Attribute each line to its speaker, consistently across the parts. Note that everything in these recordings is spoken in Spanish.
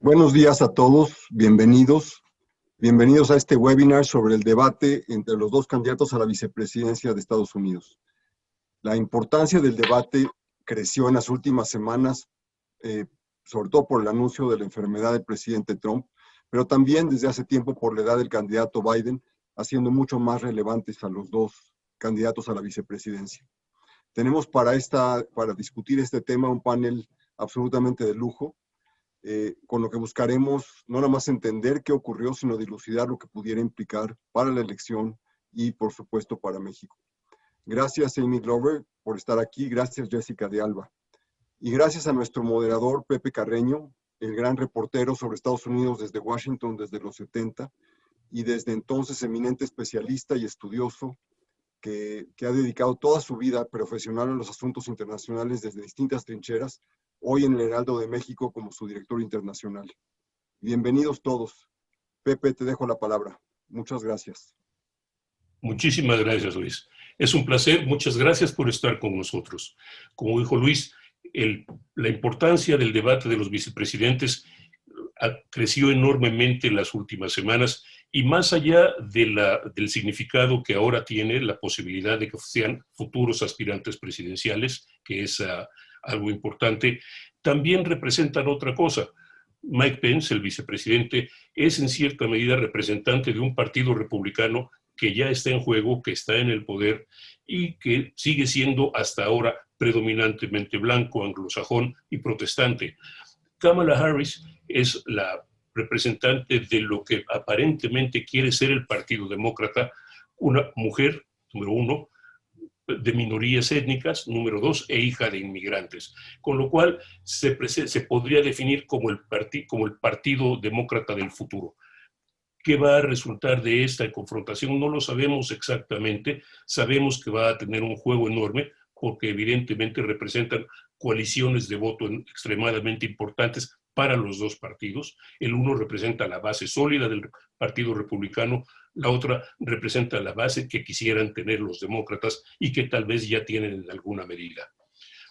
Speaker 1: Buenos días a todos, bienvenidos. Bienvenidos a este webinar sobre el debate entre los dos candidatos a la vicepresidencia de Estados Unidos. La importancia del debate creció en las últimas semanas, sobre todo por el anuncio de la enfermedad del presidente Trump, pero también desde hace tiempo por la edad del candidato Biden, haciendo mucho más relevantes a los dos candidatos a la vicepresidencia. Tenemos para discutir este tema un panel absolutamente de lujo, con lo que buscaremos no nada más entender qué ocurrió, sino dilucidar lo que pudiera implicar para la elección y, por supuesto, para México. Gracias, Amy Glover, por estar aquí. Gracias, Jessica de Alba. Y gracias a nuestro moderador, Pepe Carreño, el gran reportero sobre Estados Unidos desde Washington desde los 70, y desde entonces eminente especialista y estudioso que ha dedicado toda su vida profesional a los asuntos internacionales desde distintas trincheras, hoy en el Heraldo de México como su director internacional. Bienvenidos todos. Pepe, te dejo la palabra. Muchas gracias.
Speaker 2: Muchísimas gracias, Luis. Es un placer. Muchas gracias por estar con nosotros. Como dijo Luis, la importancia del debate de los vicepresidentes creció enormemente en las últimas semanas y más allá del significado que ahora tiene la posibilidad de que sean futuros aspirantes presidenciales, que es algo importante, también representan otra cosa. Mike Pence, el vicepresidente, es en cierta medida representante de un partido republicano que ya está en juego, que está en el poder y que sigue siendo hasta ahora predominantemente blanco, anglosajón y protestante. Kamala Harris es la representante de lo que aparentemente quiere ser el Partido Demócrata, una mujer, número uno, de minorías étnicas, número dos, e hija de inmigrantes. Con lo cual se podría definir como el Partido Demócrata del futuro. ¿Qué va a resultar de esta confrontación? No lo sabemos exactamente. Sabemos que va a tener un juego enorme porque evidentemente representan coaliciones de voto extremadamente importantes para los dos partidos. El uno representa la base sólida del Partido Republicano, la otra representa la base que quisieran tener los demócratas y que tal vez ya tienen en alguna medida.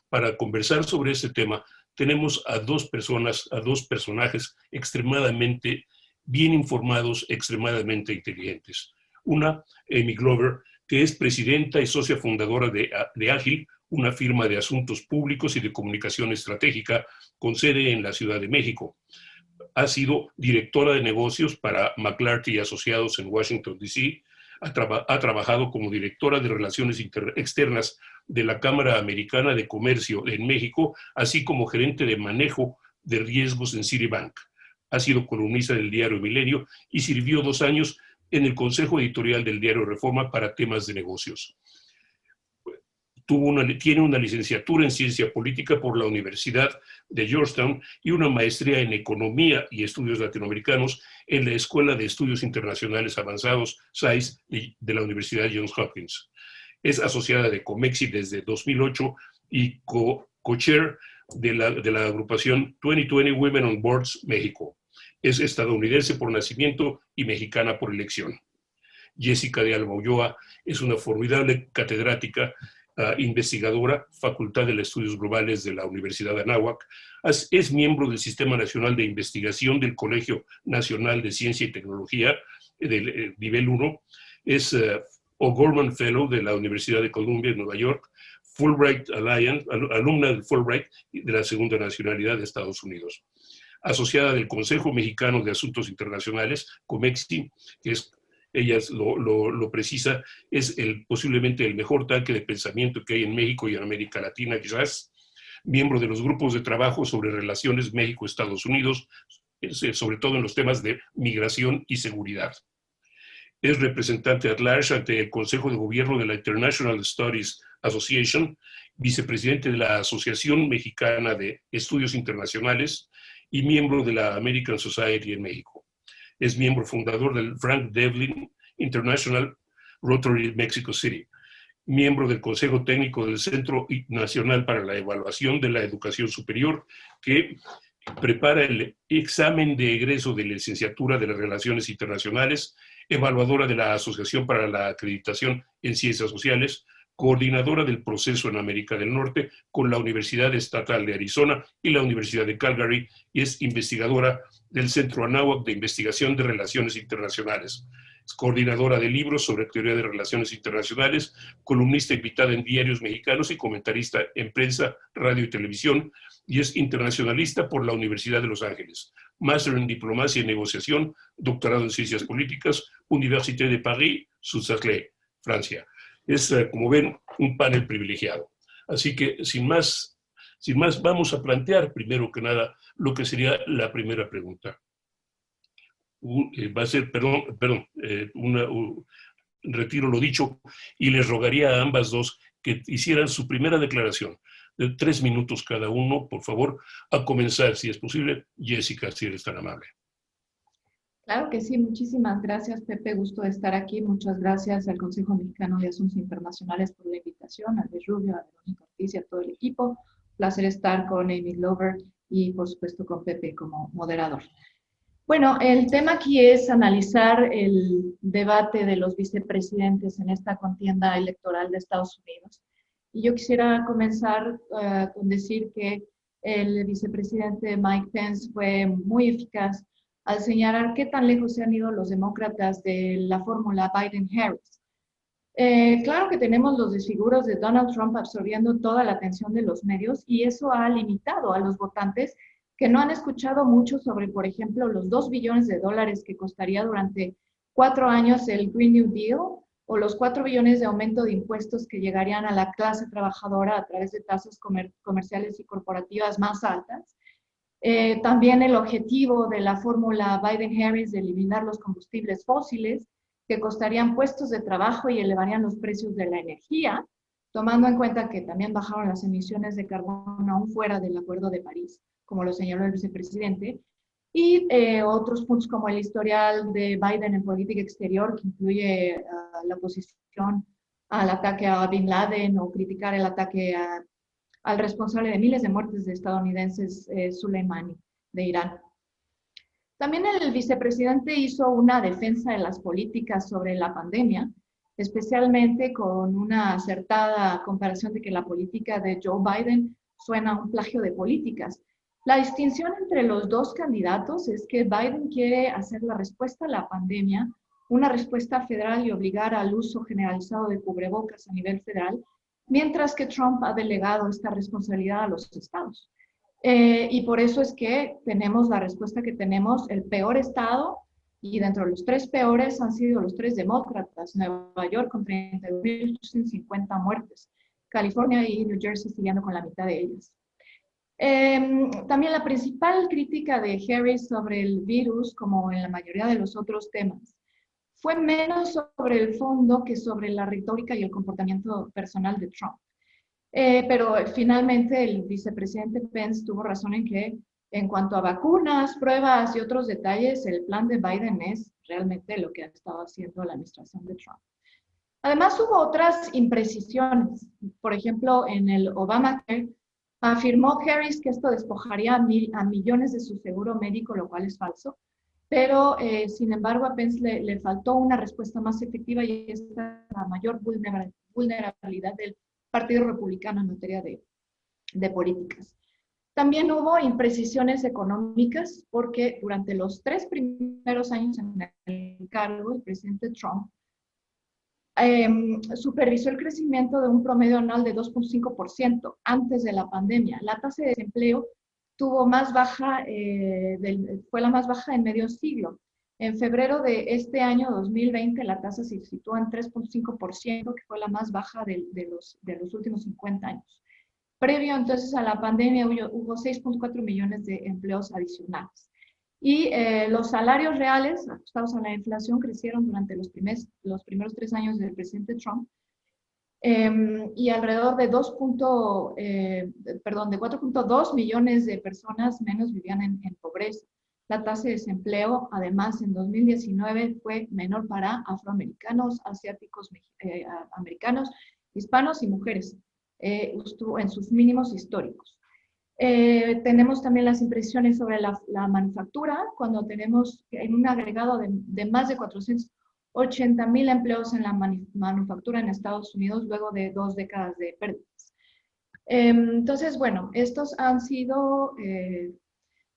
Speaker 2: Para conversar sobre este tema, tenemos a dos personajes extremadamente bien informados, extremadamente inteligentes. Una, Amy Glover, que es presidenta y socia fundadora de Ágil, una firma de asuntos públicos y de comunicación estratégica con sede en la Ciudad de México. Ha sido directora de negocios para McLarty Asociados en Washington, D.C., ha trabajado como directora de Relaciones Externas de la Cámara Americana de Comercio en México, así como gerente de manejo de riesgos en Citibank. Ha sido columnista del diario Milenio y sirvió 2 años en el consejo editorial del diario Reforma para temas de negocios. Tiene una licenciatura en ciencia política por la Universidad de Georgetown y una maestría en economía y estudios latinoamericanos en la Escuela de Estudios Internacionales Avanzados, SAIS, de la Universidad Johns Hopkins. Es asociada de Comexi desde 2008 y co-chair de la agrupación 2020 Women on Boards México. Es estadounidense por nacimiento y mexicana por elección. Jessica de Alba Ulloa es una formidable catedrática, investigadora, Facultad de Estudios Globales de la Universidad de Anáhuac. Es miembro del Sistema Nacional de Investigación del Colegio Nacional de Ciencia y Tecnología del nivel 1. Es O'Gorman Fellow de la Universidad de Columbia en Nueva York, Fulbright Alliance, alumna del Fulbright de la Segunda Nacionalidad de Estados Unidos. Asociada del Consejo Mexicano de Asuntos Internacionales, COMEXI, que es, ella lo precisa, es posiblemente el mejor tanque de pensamiento que hay en México y en América Latina, quizás. Miembro de los grupos de trabajo sobre relaciones México-Estados Unidos, sobre todo en los temas de migración y seguridad. Es representante at large ante el Consejo de Gobierno de la International Studies Association, vicepresidente de la Asociación Mexicana de Estudios Internacionales y miembro de la American Society en México. Es miembro fundador del Frank Devlin International Rotary Mexico City, miembro del Consejo Técnico del Centro Nacional para la Evaluación de la Educación Superior, que prepara el examen de egreso de licenciatura de las Relaciones Internacionales, evaluadora de la Asociación para la Acreditación en Ciencias Sociales, coordinadora del proceso en América del Norte con la Universidad Estatal de Arizona y la Universidad de Calgary, y es investigadora del Centro Anáhuac de Investigación de Relaciones Internacionales. Es coordinadora de libros sobre teoría de relaciones internacionales, columnista invitada en diarios mexicanos y comentarista en prensa, radio y televisión, y es internacionalista por la Universidad de Los Ángeles. Máster en Diplomacia y Negociación, doctorado en Ciencias Políticas, Université de Paris, Sud-Saclay, Francia. Es, como ven, un panel privilegiado. Así que, sin más, vamos a plantear, primero que nada, lo que sería la primera pregunta. Va a ser, retiro lo dicho, y les rogaría a ambas dos que hicieran su primera declaración de 3 minutos cada uno, por favor, a comenzar, si es posible. Jessica, si eres tan amable.
Speaker 3: Claro que sí, muchísimas gracias, Pepe, gusto de estar aquí. Muchas gracias al Consejo Mexicano de Asuntos Internacionales por la invitación, a Luis Rubio, a Verónica Ortiz y a todo el equipo. Placer estar con Amy Glover y, por supuesto, con Pepe como moderador. Bueno, el tema aquí es analizar el debate de los vicepresidentes en esta contienda electoral de Estados Unidos. Y yo quisiera comenzar con decir que el vicepresidente Mike Pence fue muy eficaz al señalar qué tan lejos se han ido los demócratas de la fórmula Biden-Harris. Claro que tenemos los desfiguros de Donald Trump absorbiendo toda la atención de los medios y eso ha limitado a los votantes que no han escuchado mucho sobre, por ejemplo, los $2 billones que costaría durante 4 años el Green New Deal o los 4 billones de aumento de impuestos que llegarían a la clase trabajadora a través de tasas comerciales y corporativas más altas. También el objetivo de la fórmula Biden-Harris de eliminar los combustibles fósiles, que costarían puestos de trabajo y elevarían los precios de la energía, tomando en cuenta que también bajaron las emisiones de carbono aún fuera del Acuerdo de París, como lo señaló el vicepresidente, y otros puntos como el historial de Biden en política exterior, que incluye la oposición al ataque a Bin Laden o criticar el ataque al responsable de miles de muertes de estadounidenses, Soleimani, de Irán. También el vicepresidente hizo una defensa de las políticas sobre la pandemia, especialmente con una acertada comparación de que la política de Joe Biden suena a un plagio de políticas. La distinción entre los dos candidatos es que Biden quiere hacer la respuesta a la pandemia una respuesta federal y obligar al uso generalizado de cubrebocas a nivel federal, mientras que Trump ha delegado esta responsabilidad a los estados. Y por eso es que tenemos la respuesta que tenemos, el peor estado, y dentro de los 3 peores han sido los 3 demócratas, Nueva York con 32.850 muertes, California y New Jersey siguiendo con la mitad de ellas. También la principal crítica de Harris sobre el virus, como en la mayoría de los otros temas, fue menos sobre el fondo que sobre la retórica y el comportamiento personal de Trump. Pero finalmente el vicepresidente Pence tuvo razón en que en cuanto a vacunas, pruebas y otros detalles, el plan de Biden es realmente lo que ha estado haciendo la administración de Trump. Además hubo otras imprecisiones. Por ejemplo, en el Obamacare afirmó Harris que esto despojaría a millones de su seguro médico, lo cual es falso. Pero, sin embargo, a Pence le faltó una respuesta más efectiva y es la mayor vulnerabilidad del Partido Republicano en materia de políticas. También hubo imprecisiones económicas porque durante los 3 primeros años en el cargo, el presidente Trump supervisó el crecimiento de un promedio anual de 2.5% antes de la pandemia. La tasa de desempleo fue la más baja en medio siglo. En febrero de este año 2020, la tasa se situó en 3.5%, que fue la más baja de los últimos 50 años. Previo entonces a la pandemia hubo 6.4 millones de empleos adicionales. Y los salarios reales, ajustados a la inflación, crecieron durante los primeros 3 años del presidente Trump. Y alrededor de 4.2 millones de personas menos vivían en pobreza. La tasa de desempleo, además, en 2019 fue menor para afroamericanos, asiáticos, americanos, hispanos y mujeres. Estuvo en sus mínimos históricos. Tenemos también las impresiones sobre la manufactura, cuando tenemos en un agregado de más de 400 80,000 empleos en la manufactura en Estados Unidos luego de 2 décadas de pérdidas. Entonces, bueno, estos han sido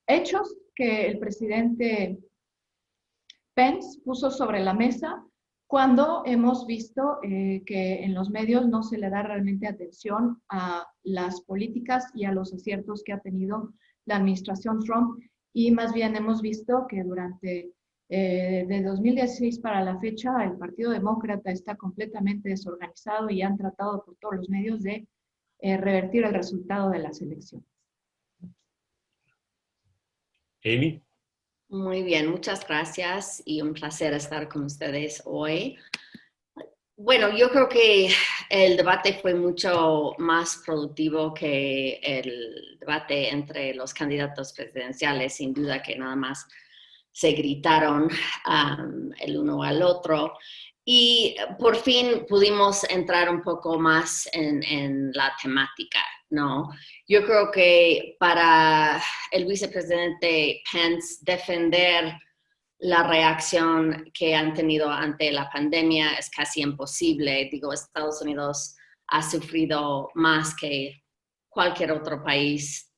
Speaker 3: hechos que el presidente Pence puso sobre la mesa cuando hemos visto que en los medios no se le da realmente atención a las políticas y a los aciertos que ha tenido la administración Trump, y más bien hemos visto que durante de 2016 para la fecha el Partido Demócrata está completamente desorganizado y han tratado por todos los medios de revertir el resultado de las elecciones.
Speaker 2: Amy.
Speaker 4: Muy bien, muchas gracias y un placer estar con ustedes hoy. Bueno, yo creo que el debate fue mucho más productivo que el debate entre los candidatos presidenciales, sin duda que nada más se gritaron el uno al otro. Y por fin pudimos entrar un poco más en la temática, ¿no? Yo creo que para el vicepresidente Pence defender la reacción que han tenido ante la pandemia es casi imposible. Digo, Estados Unidos ha sufrido más que cualquier otro país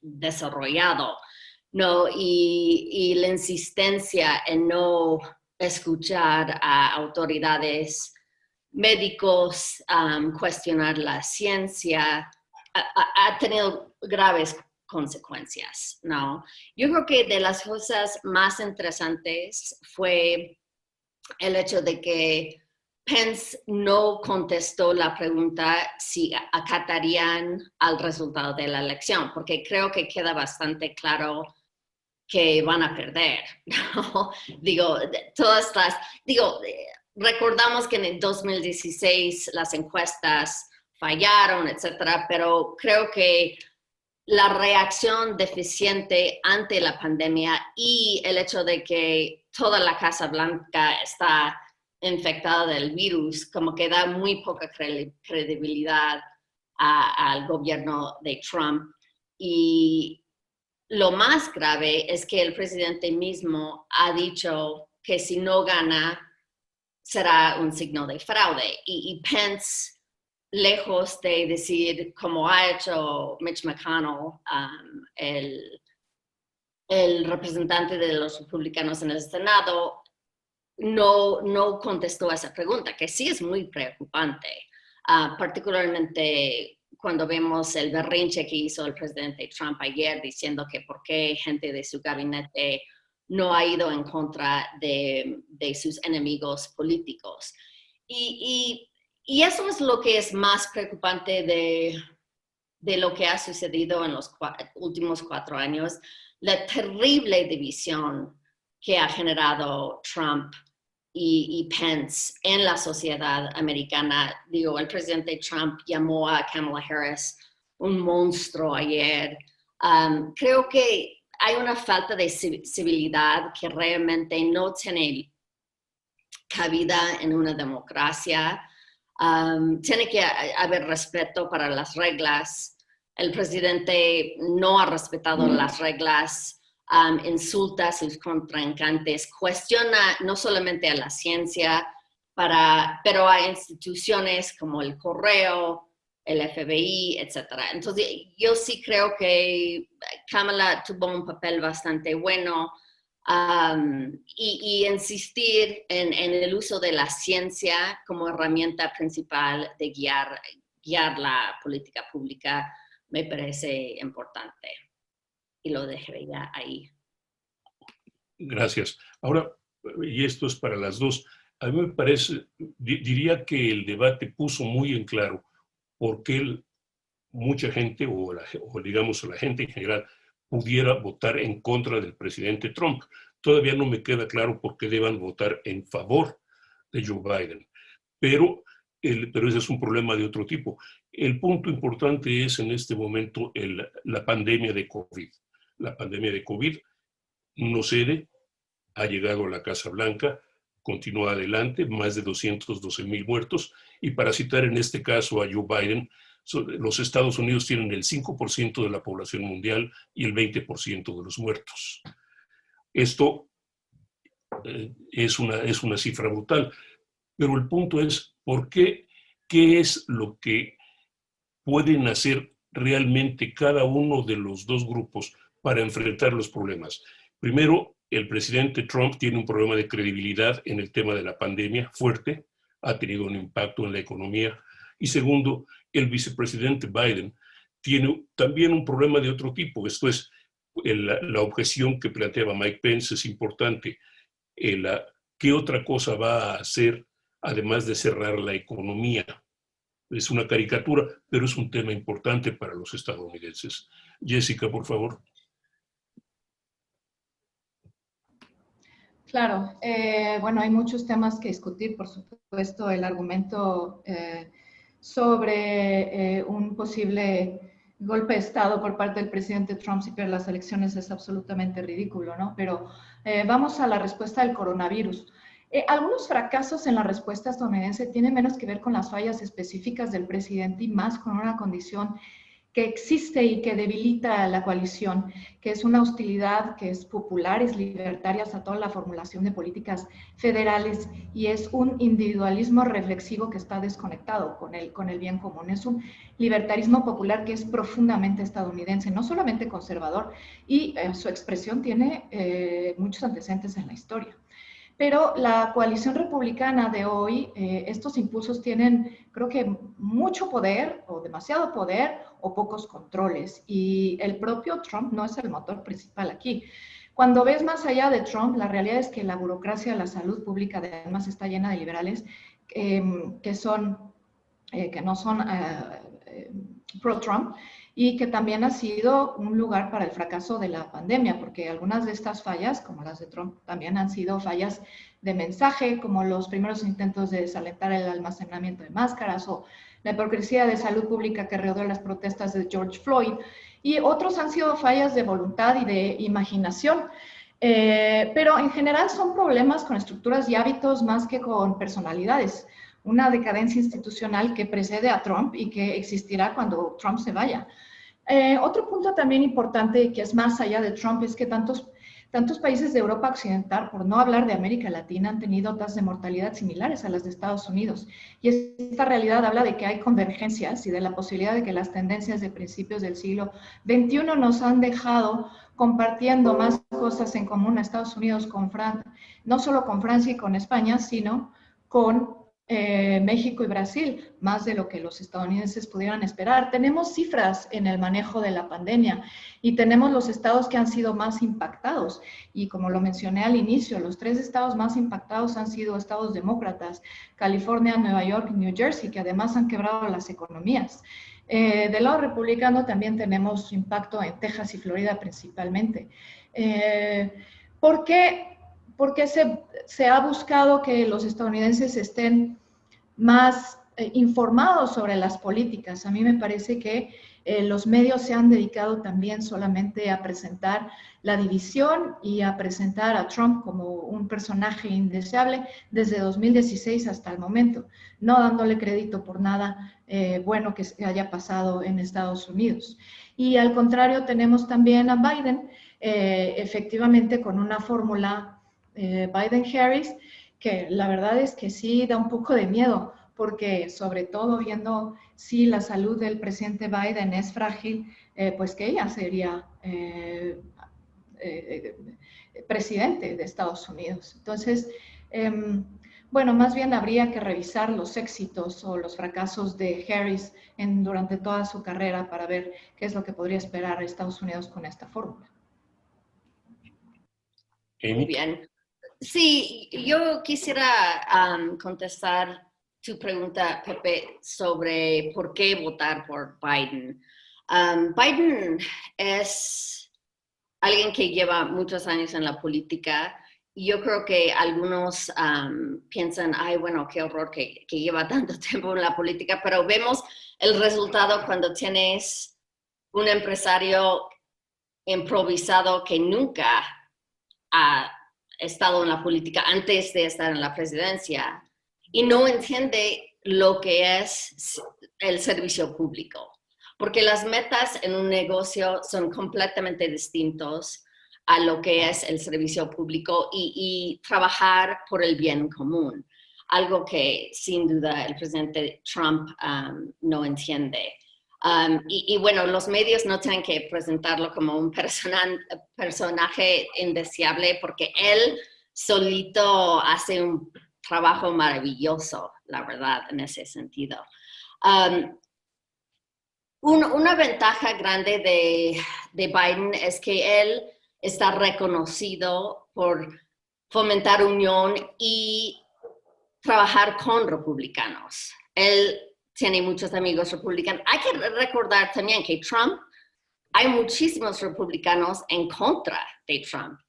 Speaker 4: desarrollado, ¿no? Y la insistencia en no escuchar a autoridades médicos, cuestionar la ciencia, ha tenido graves consecuencias, ¿no? Yo creo que de las cosas más interesantes fue el hecho de que Pence no contestó la pregunta si acatarían al resultado de la elección, porque creo que queda bastante claro que van a perder, ¿no? Recordamos que en el 2016 las encuestas fallaron, etcétera, pero creo que la reacción deficiente ante la pandemia y el hecho de que toda la Casa Blanca está infectada del virus, como que da muy poca credibilidad al gobierno de Trump. Y lo más grave es que el presidente mismo ha dicho que si no gana será un signo de fraude. Y Pence, lejos de decir, como ha hecho Mitch McConnell, el representante de los republicanos en el Senado, no contestó a esa pregunta, que sí es muy preocupante, particularmente cuando vemos el berrinche que hizo el presidente Trump ayer diciendo que por qué gente de su gabinete no ha ido en contra de sus enemigos políticos. Y eso es lo que es más preocupante de lo que ha sucedido en los últimos 4 años, la terrible división que ha generado Trump y Pence en la sociedad americana. Digo, el presidente Trump llamó a Kamala Harris un monstruo ayer. Creo que hay una falta de civilidad que realmente no tiene cabida en una democracia. Tiene que haber respeto para las reglas. El presidente no ha respetado las reglas. Insulta a sus contrincantes, cuestiona no solamente a la ciencia, pero a instituciones como el Correo, el FBI, etc. Entonces, yo sí creo que Kamala tuvo un papel bastante bueno y insistir en el uso de la ciencia como herramienta principal de guiar la política pública me parece importante. Y lo dejaría ahí.
Speaker 2: Gracias. Ahora, y esto es para las dos, a mí me parece, diría que el debate puso muy en claro por qué mucha gente, o digamos la gente en general, pudiera votar en contra del presidente Trump. Todavía no me queda claro por qué deban votar en favor de Joe Biden, pero ese es un problema de otro tipo. El punto importante es en este momento la pandemia de COVID. La pandemia de COVID no cede, ha llegado a la Casa Blanca, continúa adelante, más de 212,000 muertos, y para citar en este caso a Joe Biden, los Estados Unidos tienen el 5% de la población mundial y el 20% de los muertos. Esto es una cifra brutal. Pero el punto es, ¿por qué? ¿Qué es lo que pueden hacer realmente cada uno de los dos grupos para enfrentar los problemas? Primero, el presidente Trump tiene un problema de credibilidad en el tema de la pandemia fuerte, ha tenido un impacto en la economía. Y segundo, el vicepresidente Biden tiene también un problema de otro tipo. Esto es, la objeción que planteaba Mike Pence es importante. ¿Qué otra cosa va a hacer además de cerrar la economía? Es una caricatura, pero es un tema importante para los estadounidenses. Jessica, por favor.
Speaker 3: Claro, bueno, hay muchos temas que discutir, por supuesto, el argumento sobre un posible golpe de Estado por parte del presidente Trump si pierde las elecciones es absolutamente ridículo, ¿no? Pero vamos a la respuesta del coronavirus. Algunos fracasos en la respuesta estadounidense tienen menos que ver con las fallas específicas del presidente y más con una condición que existe y que debilita a la coalición, que es una hostilidad que es popular, es libertaria a toda la formulación de políticas federales y es un individualismo reflexivo que está desconectado con el bien común. Es un libertarismo popular que es profundamente estadounidense, no solamente conservador, y su expresión tiene muchos antecedentes en la historia. Pero la coalición republicana de hoy, estos impulsos tienen, creo que, mucho poder o demasiado poder o pocos controles. Y el propio Trump no es el motor principal aquí. Cuando ves más allá de Trump, la realidad es que la burocracia de la salud pública además está llena de liberales que no son pro-Trump y que también ha sido un lugar para el fracaso de la pandemia, porque algunas de estas fallas, como las de Trump, también han sido fallas de mensaje, como los primeros intentos de desalentar el almacenamiento de máscaras o la hipocresía de salud pública que rodeó las protestas de George Floyd, y otros han sido fallas de voluntad y de imaginación. Pero en general son problemas con estructuras y hábitos más que con personalidades. Una decadencia institucional que precede a Trump y que existirá cuando Trump se vaya. Otro punto también importante que es más allá de Trump es que tantos países de Europa Occidental, por no hablar de América Latina, han tenido tasas de mortalidad similares a las de Estados Unidos. Y esta realidad habla de que hay convergencias y de la posibilidad de que las tendencias de principios del siglo XXI nos han dejado compartiendo más cosas en común a Estados Unidos con no solo con Francia y con España, sino con México y Brasil, más de lo que los estadounidenses pudieran esperar. Tenemos cifras en el manejo de la pandemia y tenemos los estados que han sido más impactados. Y como lo mencioné al inicio, los 3 estados más impactados han sido estados demócratas, California, Nueva York y New Jersey, que además han quebrado las economías. Del lado republicano también tenemos impacto en Texas y Florida principalmente. ¿Por qué? Porque se ha buscado que los estadounidenses estén más informados sobre las políticas. A mí me parece que los medios se han dedicado también solamente a presentar la división y a presentar a Trump como un personaje indeseable desde 2016 hasta el momento, no dándole crédito por nada bueno que haya pasado en Estados Unidos. Y al contrario, tenemos también a Biden, efectivamente con una fórmula Biden-Harris, que la verdad es que sí da un poco de miedo, porque sobre todo viendo si la salud del presidente Biden es frágil, pues que ella sería presidente de Estados Unidos. Entonces, bueno, más bien habría que revisar los éxitos o los fracasos de Harris durante toda su carrera para ver qué es lo que podría esperar a Estados Unidos con esta fórmula.
Speaker 4: Muy bien. Sí, yo quisiera contestar tu pregunta, Pepe, sobre por qué votar por Biden. Biden es alguien que lleva muchos años en la política y yo creo que algunos piensan, ay, bueno, qué horror que lleva tanto tiempo en la política, pero vemos el resultado cuando tienes un empresario improvisado que nunca ha estado en la política antes de estar en la presidencia y no entiende lo que es el servicio público, porque las metas en un negocio son completamente distintos. a lo que es el servicio público y trabajar por el bien común, algo que sin duda el presidente Trump no entiende. Y bueno, los medios no tienen que presentarlo como un personaje indeseable porque él solito hace un trabajo maravilloso, la verdad, en ese sentido. Una ventaja grande de Biden es que él está reconocido por fomentar unión y trabajar con republicanos. Él tiene muchos amigos republicanos. Hay que recordar también que Trump, hay muchísimos republicanos en contra de Trump.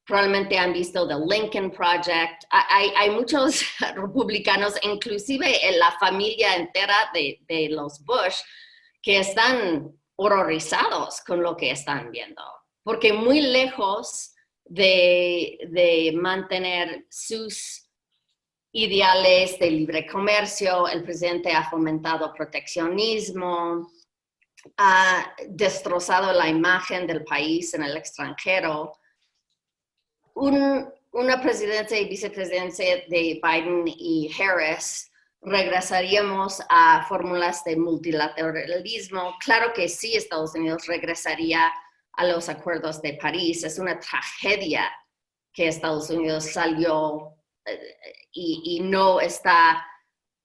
Speaker 4: Probablemente han visto The Lincoln Project. Hay muchos republicanos, inclusive en la familia entera de los Bush, que están horrorizados con lo que están viendo. Porque muy lejos de mantener sus ideales de libre comercio, el presidente ha fomentado proteccionismo, ha destrozado la imagen del país en el extranjero. Una presidencia y vicepresidencia de Biden y Harris, regresaríamos a fórmulas de multilateralismo. Claro que sí, Estados Unidos regresaría a los acuerdos de París. Es una tragedia que Estados Unidos salió y no está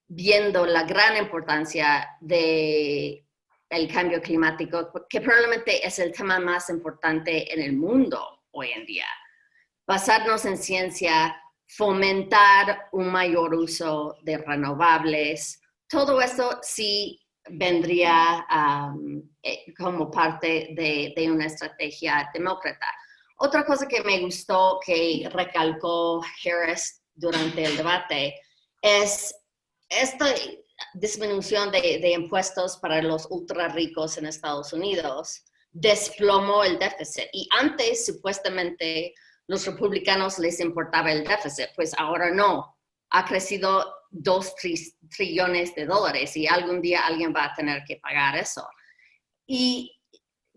Speaker 4: viendo la gran importancia del cambio climático, que probablemente es el tema más importante en el mundo hoy en día. Basarnos en ciencia, fomentar un mayor uso de renovables, todo eso sí vendría como parte de una estrategia demócrata. Otra cosa que me gustó que recalcó Harris durante el debate es esta disminución de impuestos para los ultra ricos en Estados Unidos. Desplomó el déficit y antes supuestamente los republicanos les importaba el déficit, pues ahora no. Ha crecido 2 trillones de dólares y algún día alguien va a tener que pagar eso. ¿Y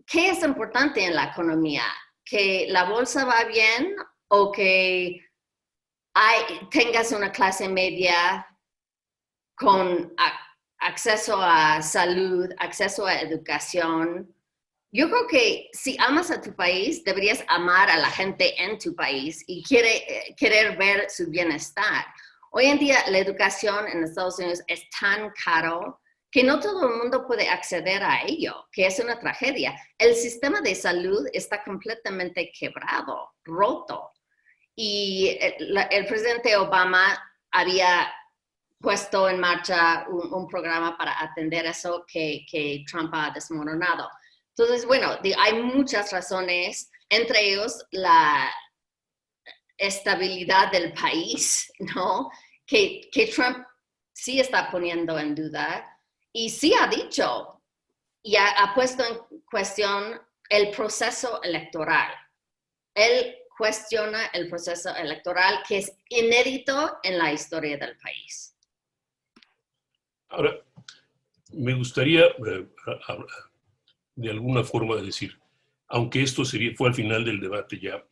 Speaker 4: qué es importante en la economía? ¿Que la bolsa va bien o que tengas una clase media con acceso a salud, acceso a educación? Yo creo que si amas a tu país, deberías amar a la gente en tu país y querer ver su bienestar. Hoy en día la educación en Estados Unidos es tan caro que no todo el mundo puede acceder a ello, que es una tragedia. El sistema de salud está completamente quebrado, roto. Y el presidente Obama había puesto en marcha un programa para atender eso que Trump ha desmoronado. Entonces, bueno, hay muchas razones, entre ellos la estabilidad del país, ¿no? Que Trump sí está poniendo en duda y sí ha dicho y ha puesto en cuestión el proceso electoral. Él cuestiona el proceso electoral que es inédito en la historia del país.
Speaker 2: Ahora, me gustaría de alguna forma decir, aunque esto fue al final del debate ya,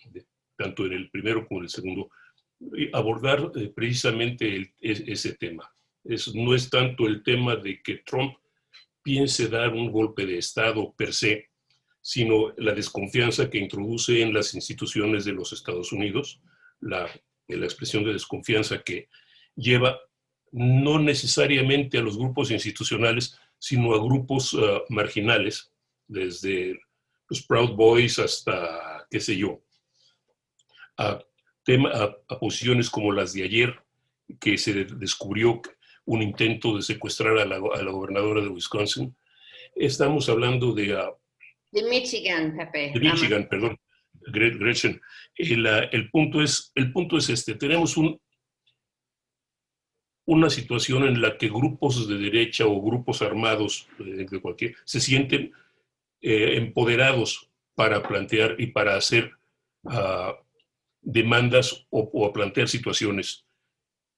Speaker 2: tanto en el primero como en el segundo, abordar precisamente ese tema. No es tanto el tema de que Trump piense dar un golpe de Estado per se, sino la desconfianza que introduce en las instituciones de los Estados Unidos, la expresión de desconfianza que lleva no necesariamente a los grupos institucionales, sino a grupos marginales, desde los Proud Boys hasta, qué sé yo, a posiciones como las de ayer, que se descubrió un intento de secuestrar a la gobernadora de Wisconsin. Estamos hablando de
Speaker 4: Michigan, Pepe.
Speaker 2: De Michigan, perdón, Gretchen. El punto es este. Tenemos una situación en la que grupos de derecha o grupos armados de cualquier se sienten empoderados para plantear y para hacer demandas o a plantear situaciones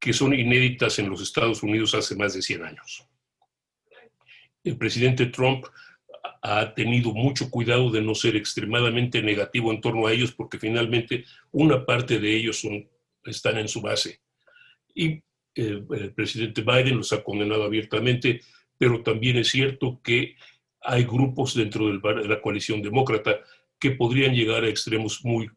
Speaker 2: que son inéditas en los Estados Unidos hace más de 100 años. El presidente Trump ha tenido mucho cuidado de no ser extremadamente negativo en torno a ellos, porque finalmente una parte de ellos están en su base. Y el presidente Biden los ha condenado abiertamente, pero también es cierto que hay grupos dentro de la coalición demócrata que podrían llegar a extremos muy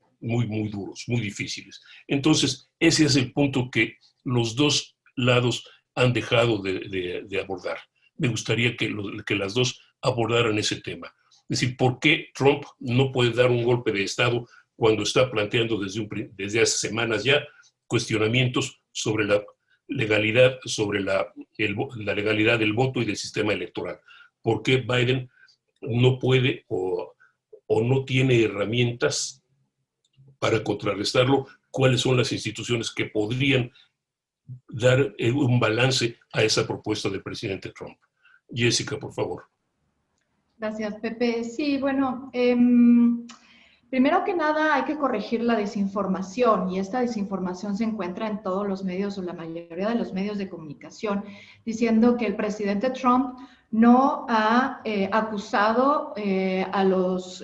Speaker 2: duros, muy difíciles. Entonces, ese es el punto que los dos lados han dejado de abordar. Me gustaría que las dos abordaran ese tema. Es decir, ¿por qué Trump no puede dar un golpe de Estado cuando está planteando desde hace semanas ya cuestionamientos sobre la legalidad, sobre la legalidad del voto y del sistema electoral? ¿Por qué Biden no puede o no tiene herramientas para contrarrestarlo? ¿Cuáles son las instituciones que podrían dar un balance a esa propuesta del presidente Trump? Jessica, por favor.
Speaker 3: Gracias, Pepe. Sí, bueno, primero que nada hay que corregir la desinformación, y esta desinformación se encuentra en todos los medios o la mayoría de los medios de comunicación, diciendo que el presidente Trump no ha acusado a los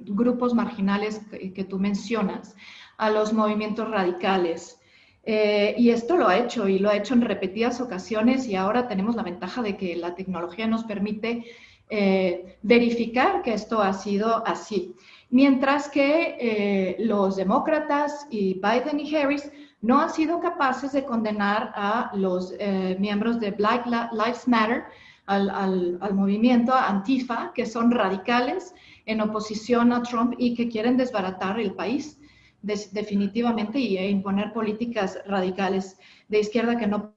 Speaker 3: grupos marginales que tú mencionas, a los movimientos radicales. Y esto lo ha hecho, y lo ha hecho en repetidas ocasiones, y ahora tenemos la ventaja de que la tecnología nos permite verificar que esto ha sido así. Mientras que los demócratas y Biden y Harris no han sido capaces de condenar a los miembros de Black Lives Matter, al movimiento Antifa, que son radicales en oposición a Trump y que quieren desbaratar el país definitivamente y imponer políticas radicales de izquierda que no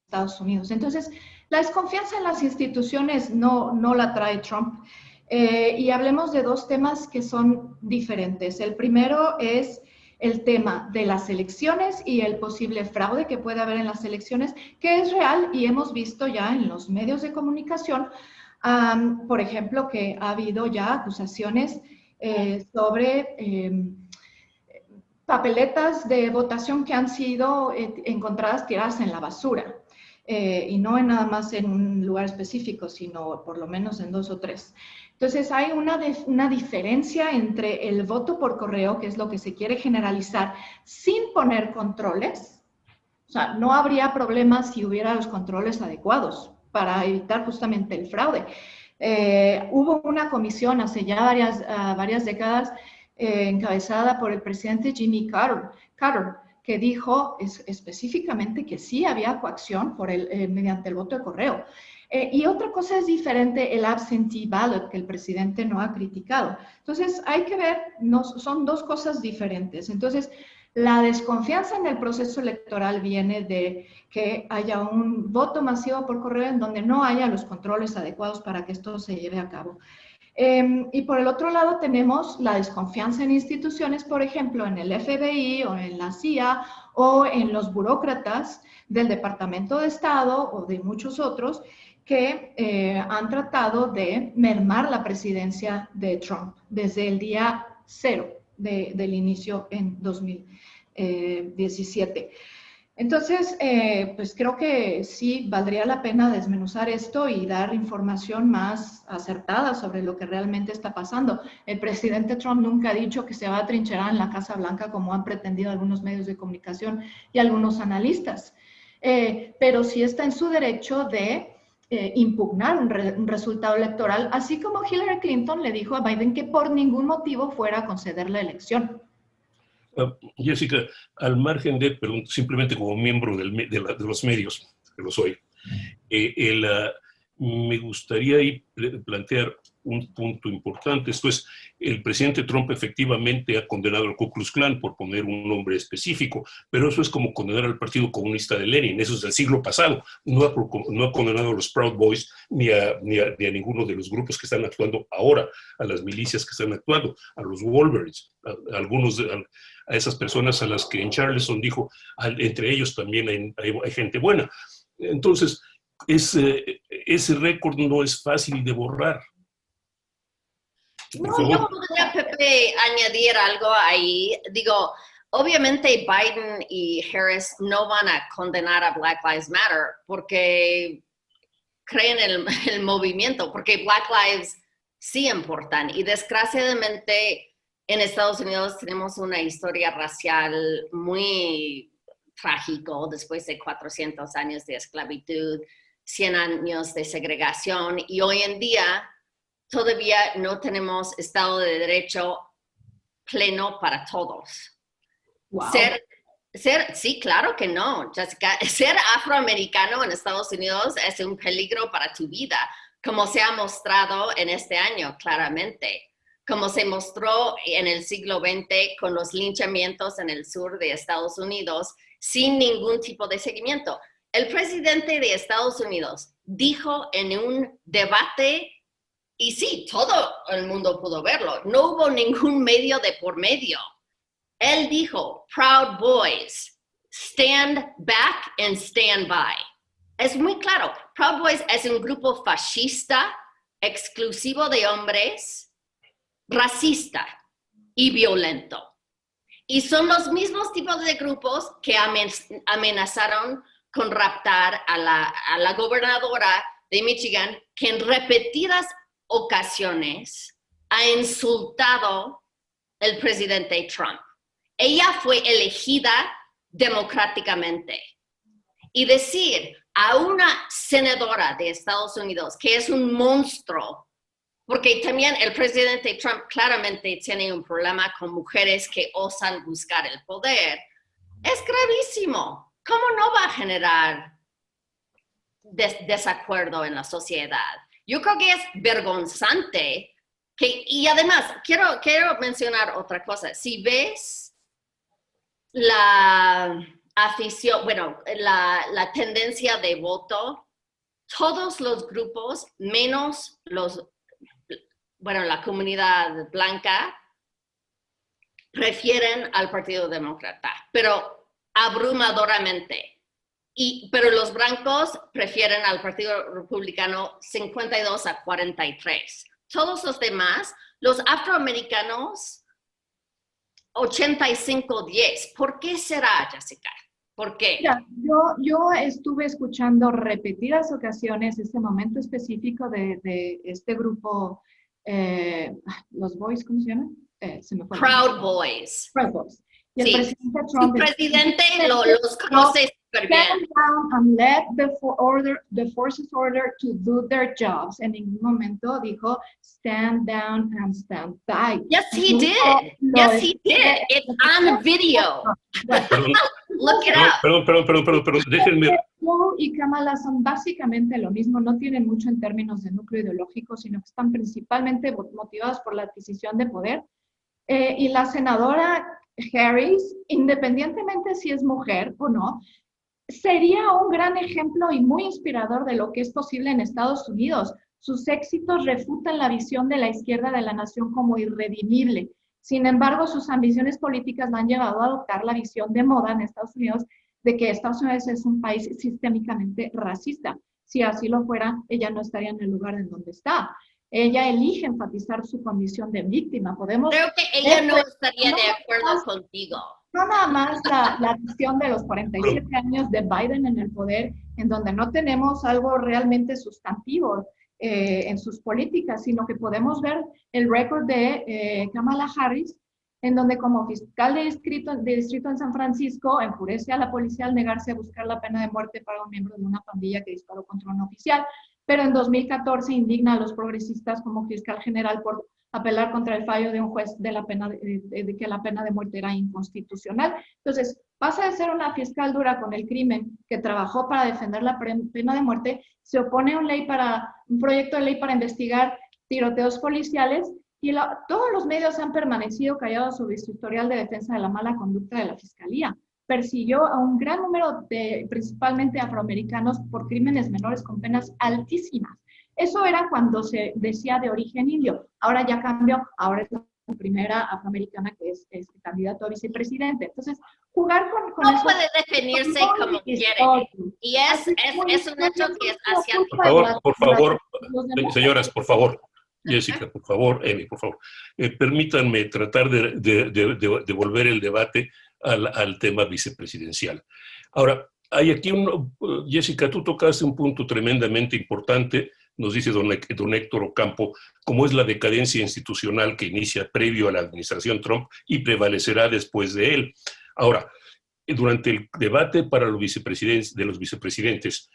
Speaker 3: Estados Unidos. Entonces, la desconfianza en las instituciones no la trae Trump. Y hablemos de dos temas que son diferentes. El primero es el tema de las elecciones y el posible fraude que puede haber en las elecciones, que es real y hemos visto ya en los medios de comunicación, por ejemplo, que ha habido ya acusaciones sobre papeletas de votación que han sido encontradas tiradas en la basura. Y no en nada más en un lugar específico, sino por lo menos en 2 o 3. Entonces hay una diferencia entre el voto por correo, que es lo que se quiere generalizar, sin poner controles. O sea, no habría problema si hubiera los controles adecuados para evitar justamente el fraude. Hubo una comisión hace ya varias décadas encabezada por el presidente Jimmy Carter, que dijo específicamente que sí había coacción mediante el voto de correo. Y otra cosa es diferente, el absentee ballot, que el presidente no ha criticado. Entonces, hay que ver, son dos cosas diferentes. Entonces, la desconfianza en el proceso electoral viene de que haya un voto masivo por correo en donde no haya los controles adecuados para que esto se lleve a cabo. Y por el otro lado tenemos la desconfianza en instituciones, por ejemplo, en el FBI o en la CIA o en los burócratas del Departamento de Estado o de muchos otros que han tratado de mermar la presidencia de Trump desde el día 0 del inicio en 2017. Entonces, pues creo que sí valdría la pena desmenuzar esto y dar información más acertada sobre lo que realmente está pasando. El presidente Trump nunca ha dicho que se va a trincherar en la Casa Blanca como han pretendido algunos medios de comunicación y algunos analistas, pero sí está en su derecho de impugnar un resultado electoral, así como Hillary Clinton le dijo a Biden que por ningún motivo fuera a conceder la elección.
Speaker 2: Jessica, al margen de, pero simplemente como miembro de los medios, que lo soy, me gustaría ahí plantear un punto importante. Esto es, el presidente Trump efectivamente ha condenado al Ku Klux Klan, por poner un nombre específico, pero eso es como condenar al Partido Comunista de Lenin, eso es del siglo pasado. No ha condenado a los Proud Boys ni a ninguno de los grupos que están actuando ahora, a las milicias que están actuando, a los Wolverines, a esas personas a las que en Charleston dijo, entre ellos también hay gente buena. Entonces, ese récord no es fácil de borrar.
Speaker 4: No, yo podría, Pepe, añadir algo ahí. Digo, obviamente Biden y Harris no van a condenar a Black Lives Matter porque creen en el movimiento, porque Black Lives sí importan. Y desgraciadamente en Estados Unidos tenemos una historia racial muy trágico después de 400 años de esclavitud, 100 años de segregación, y hoy en día todavía no tenemos Estado de Derecho pleno para todos.
Speaker 3: Wow.
Speaker 4: Sí, claro que no, Jessica. Ser afroamericano en Estados Unidos es un peligro para tu vida, como se ha mostrado en este año, claramente. Como se mostró en el siglo XX con los linchamientos en el sur de Estados Unidos, sin ningún tipo de seguimiento. El presidente de Estados Unidos dijo en un debate, y sí, todo el mundo pudo verlo, no hubo ningún medio de por medio. Él dijo, Proud Boys, stand back and stand by. Es muy claro, Proud Boys es un grupo fascista, exclusivo de hombres, racista y violento. Y son los mismos tipos de grupos que amenazaron con raptar a la gobernadora de Michigan, que en repetidas ocasiones ha insultado al presidente Trump. Ella fue elegida democráticamente. Y decir a una senadora de Estados Unidos que es un monstruo, porque también el presidente Trump claramente tiene un problema con mujeres que osan buscar el poder, es gravísimo. ¿Cómo no va a generar desacuerdo en la sociedad? Yo creo que es vergonzante y además quiero mencionar otra cosa. Si ves la afición, bueno, la tendencia de voto, todos los grupos, menos la comunidad blanca, prefieren al Partido Demócrata, pero abrumadoramente. Pero los blancos prefieren al Partido Republicano 52-43. Todos los demás, los afroamericanos, 85-10. ¿Por qué será, Jessica? ¿Por qué?
Speaker 3: Mira, yo estuve escuchando repetidas ocasiones este momento específico de este grupo, los Boys, ¿cómo se llaman? Se me fue.
Speaker 4: Proud Boys.
Speaker 3: Proud Boys. Y el
Speaker 4: Sí.
Speaker 3: presidente Trump...
Speaker 4: Su presidente los conoce súper bien.
Speaker 3: Stand down and let the forces order to do their jobs. En ningún momento dijo stand down and stand by.
Speaker 4: Yes, he did. Yes, he did. It's on video. Look it up.
Speaker 2: Perdón, déjenme.
Speaker 3: Joe y Kamala son básicamente lo mismo, no tienen mucho en términos de núcleo ideológico, sino que están principalmente motivados por la adquisición de poder. Y la senadora Harris, independientemente si es mujer o no, sería un gran ejemplo y muy inspirador de lo que es posible en Estados Unidos. Sus éxitos refutan la visión de la izquierda de la nación como irredimible. Sin embargo, sus ambiciones políticas la han llevado a adoptar la visión de moda en Estados Unidos de que Estados Unidos es un país sistémicamente racista. Si así lo fuera, ella no estaría en el lugar en donde está. Ella elige enfatizar su condición de víctima.
Speaker 4: Creo que ella no estaría de acuerdo contigo.
Speaker 3: No nada más la visión de los 47 años de Biden en el poder, en donde no tenemos algo realmente sustantivo en sus políticas, sino que podemos ver el récord de Kamala Harris, en donde como fiscal de distrito en San Francisco enfurece a la policía al negarse a buscar la pena de muerte para un miembro de una pandilla que disparó contra un oficial, pero en 2014 indigna a los progresistas como fiscal general por apelar contra el fallo de un juez de que la pena de muerte era inconstitucional. Entonces, pasa de ser una fiscal dura con el crimen que trabajó para defender la pena de muerte, se opone a un proyecto de ley para investigar tiroteos policiales y todos los medios han permanecido callados sobre su historial de defensa de la mala conducta de la fiscalía. Persiguió a un gran número de, principalmente afroamericanos, por crímenes menores con penas altísimas. Eso era cuando se decía de origen indio. Ahora ya cambió, ahora es la primera afroamericana que es candidato a vicepresidente. Entonces, jugar con
Speaker 4: no
Speaker 3: eso...
Speaker 4: puede definirse como quiere. Y es un hecho que es asiático.
Speaker 2: Por favor, señoras, por favor. Jessica, por favor, Emi, por favor. Permítanme tratar de volver el debate al tema vicepresidencial. Ahora, hay aquí Jessica, tú tocaste un punto tremendamente importante nos dice don Héctor Ocampo, cómo es la decadencia institucional que inicia previo a la administración Trump y prevalecerá después de él. Ahora, durante el debate para los vicepresidentes,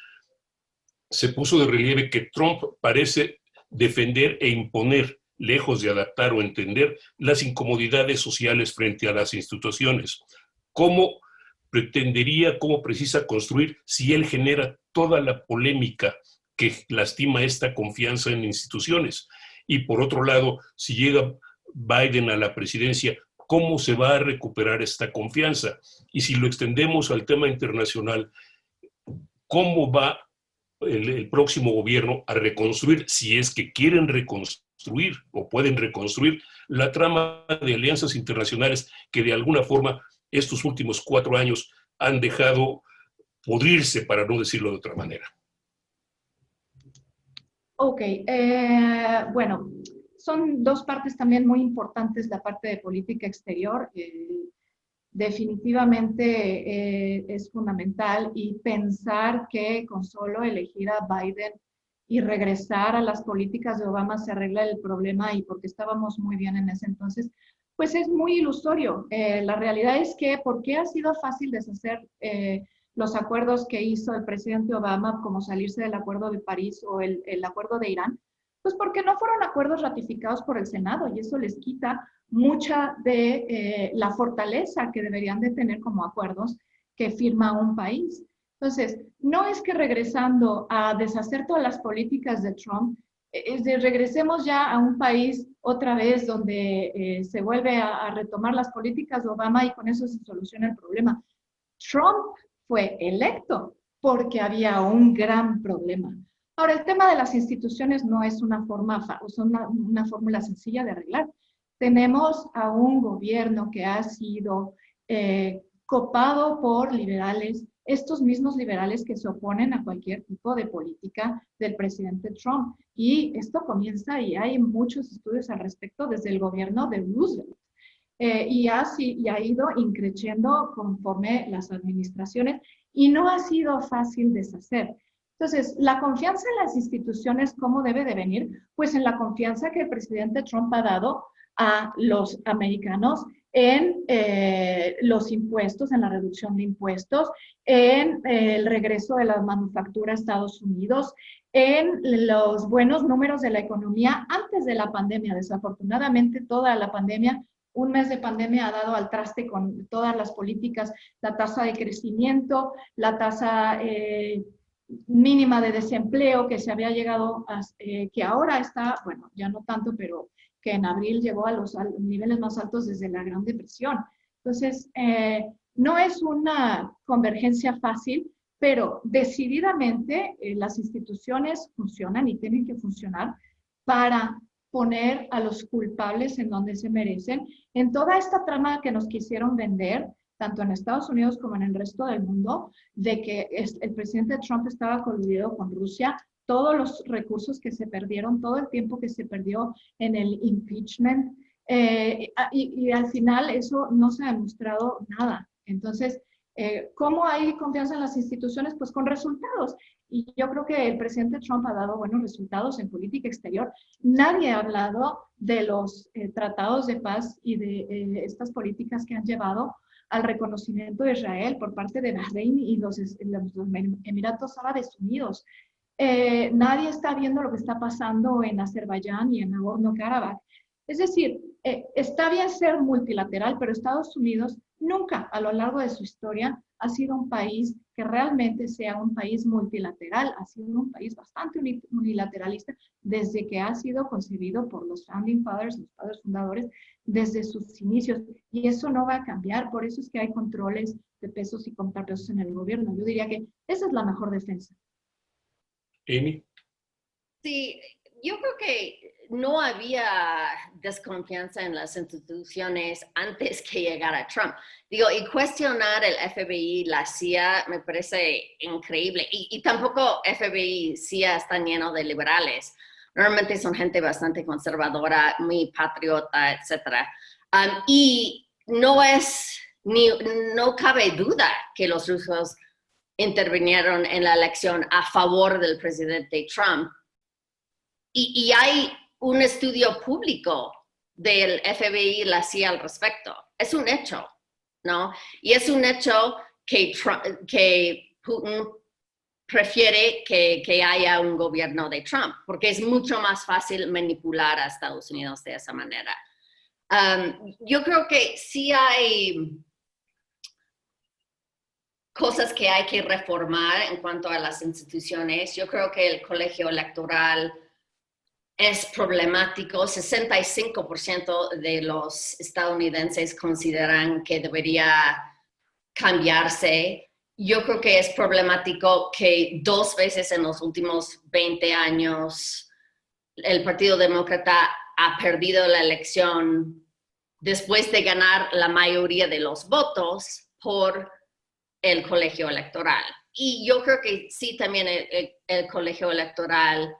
Speaker 2: se puso de relieve que Trump parece defender e imponer, lejos de adaptar o entender, las incomodidades sociales frente a las instituciones. ¿Cómo pretendería, cómo precisa construir si él genera toda la polémica que lastima esta confianza en instituciones? Y por otro lado, si llega Biden a la presidencia, ¿cómo se va a recuperar esta confianza? Y si lo extendemos al tema internacional, ¿cómo va el próximo gobierno a reconstruir, si es que quieren reconstruir o pueden reconstruir, la trama de alianzas internacionales que de alguna forma estos últimos 4 años han dejado pudrirse, para no decirlo de otra manera?
Speaker 3: Ok, bueno, son dos partes también muy importantes, la parte de política exterior. Definitivamente es fundamental, y pensar que con solo elegir a Biden y regresar a las políticas de Obama se arregla el problema, y porque estábamos muy bien en ese entonces, pues es muy ilusorio. La realidad es que, ¿por qué ha sido fácil deshacer los acuerdos que hizo el presidente Obama, como salirse del Acuerdo de París o el Acuerdo de Irán? Pues porque no fueron acuerdos ratificados por el Senado, y eso les quita mucha de la fortaleza que deberían de tener como acuerdos que firma un país. Entonces, no es que regresando a deshacer todas las políticas de Trump, regresemos ya a un país otra vez donde se vuelve a retomar las políticas de Obama y con eso se soluciona el problema. Trump fue electo porque había un gran problema. Ahora, el tema de las instituciones no es una fórmula sencilla de arreglar. Tenemos a un gobierno que ha sido copado por liberales, estos mismos liberales que se oponen a cualquier tipo de política del presidente Trump. Y esto comienza, y hay muchos estudios al respecto, desde el gobierno de Roosevelt. Y ha ido increciendo conforme las administraciones, y no ha sido fácil deshacer. Entonces, la confianza en las instituciones, ¿cómo debe de venir? Pues en la confianza que el presidente Trump ha dado a los americanos en los impuestos, en la reducción de impuestos, en el regreso de la manufactura a Estados Unidos, en los buenos números de la economía antes de la pandemia. Desafortunadamente, toda la pandemia, un mes de pandemia ha dado al traste con todas las políticas, la tasa de crecimiento, la tasa mínima de desempleo que se había llegado a, que ahora está, bueno, ya no tanto, pero que en abril llegó a los niveles más altos desde la Gran Depresión. Entonces, no es una convergencia fácil, pero decididamente las instituciones funcionan y tienen que funcionar para poner a los culpables en donde se merecen. En toda esta trama que nos quisieron vender, tanto en Estados Unidos como en el resto del mundo, de que el presidente Trump estaba coludido con Rusia, todos los recursos que se perdieron, todo el tiempo que se perdió en el impeachment, y al final eso no se ha demostrado nada. Entonces, ¿cómo hay confianza en las instituciones? Pues con resultados. Y yo creo que el presidente Trump ha dado buenos resultados en política exterior. Nadie ha hablado de los tratados de paz y de estas políticas que han llevado al reconocimiento de Israel por parte de Bahrein y los Emiratos Árabes Unidos. Nadie está viendo lo que está pasando en Azerbaiyán y en Nagorno-Karabaj. Es decir, está bien ser multilateral, pero Estados Unidos nunca a lo largo de su historia ha sido un país que realmente sea un país multilateral. Ha sido un país bastante unilateralista desde que ha sido concebido por los founding fathers, los padres fundadores, desde sus inicios. Y eso no va a cambiar. Por eso es que hay controles de pesos y contrapesos en el gobierno. Yo diría que esa es la mejor defensa.
Speaker 2: Amy.
Speaker 4: Sí, yo creo que no había desconfianza en las instituciones antes que llegara Trump. Digo, y cuestionar el FBI, la CIA, me parece increíble. Y tampoco FBI, CIA están llenos de liberales. Normalmente son gente bastante conservadora, muy patriota, etc. Y no cabe duda que los rusos intervinieron en la elección a favor del presidente Trump Y hay un estudio público del FBI y la CIA al respecto. Es un hecho, ¿no? Y es un hecho que Putin prefiere que haya un gobierno de Trump, porque es mucho más fácil manipular a Estados Unidos de esa manera. Yo creo que sí hay cosas que hay que reformar en cuanto a las instituciones. Yo creo que el colegio electoral es problemático. 65% de los estadounidenses consideran que debería cambiarse. Yo creo que es problemático que 2 veces en los últimos 20 años el Partido Demócrata ha perdido la elección después de ganar la mayoría de los votos por el colegio electoral. Y yo creo que sí, también el colegio electoral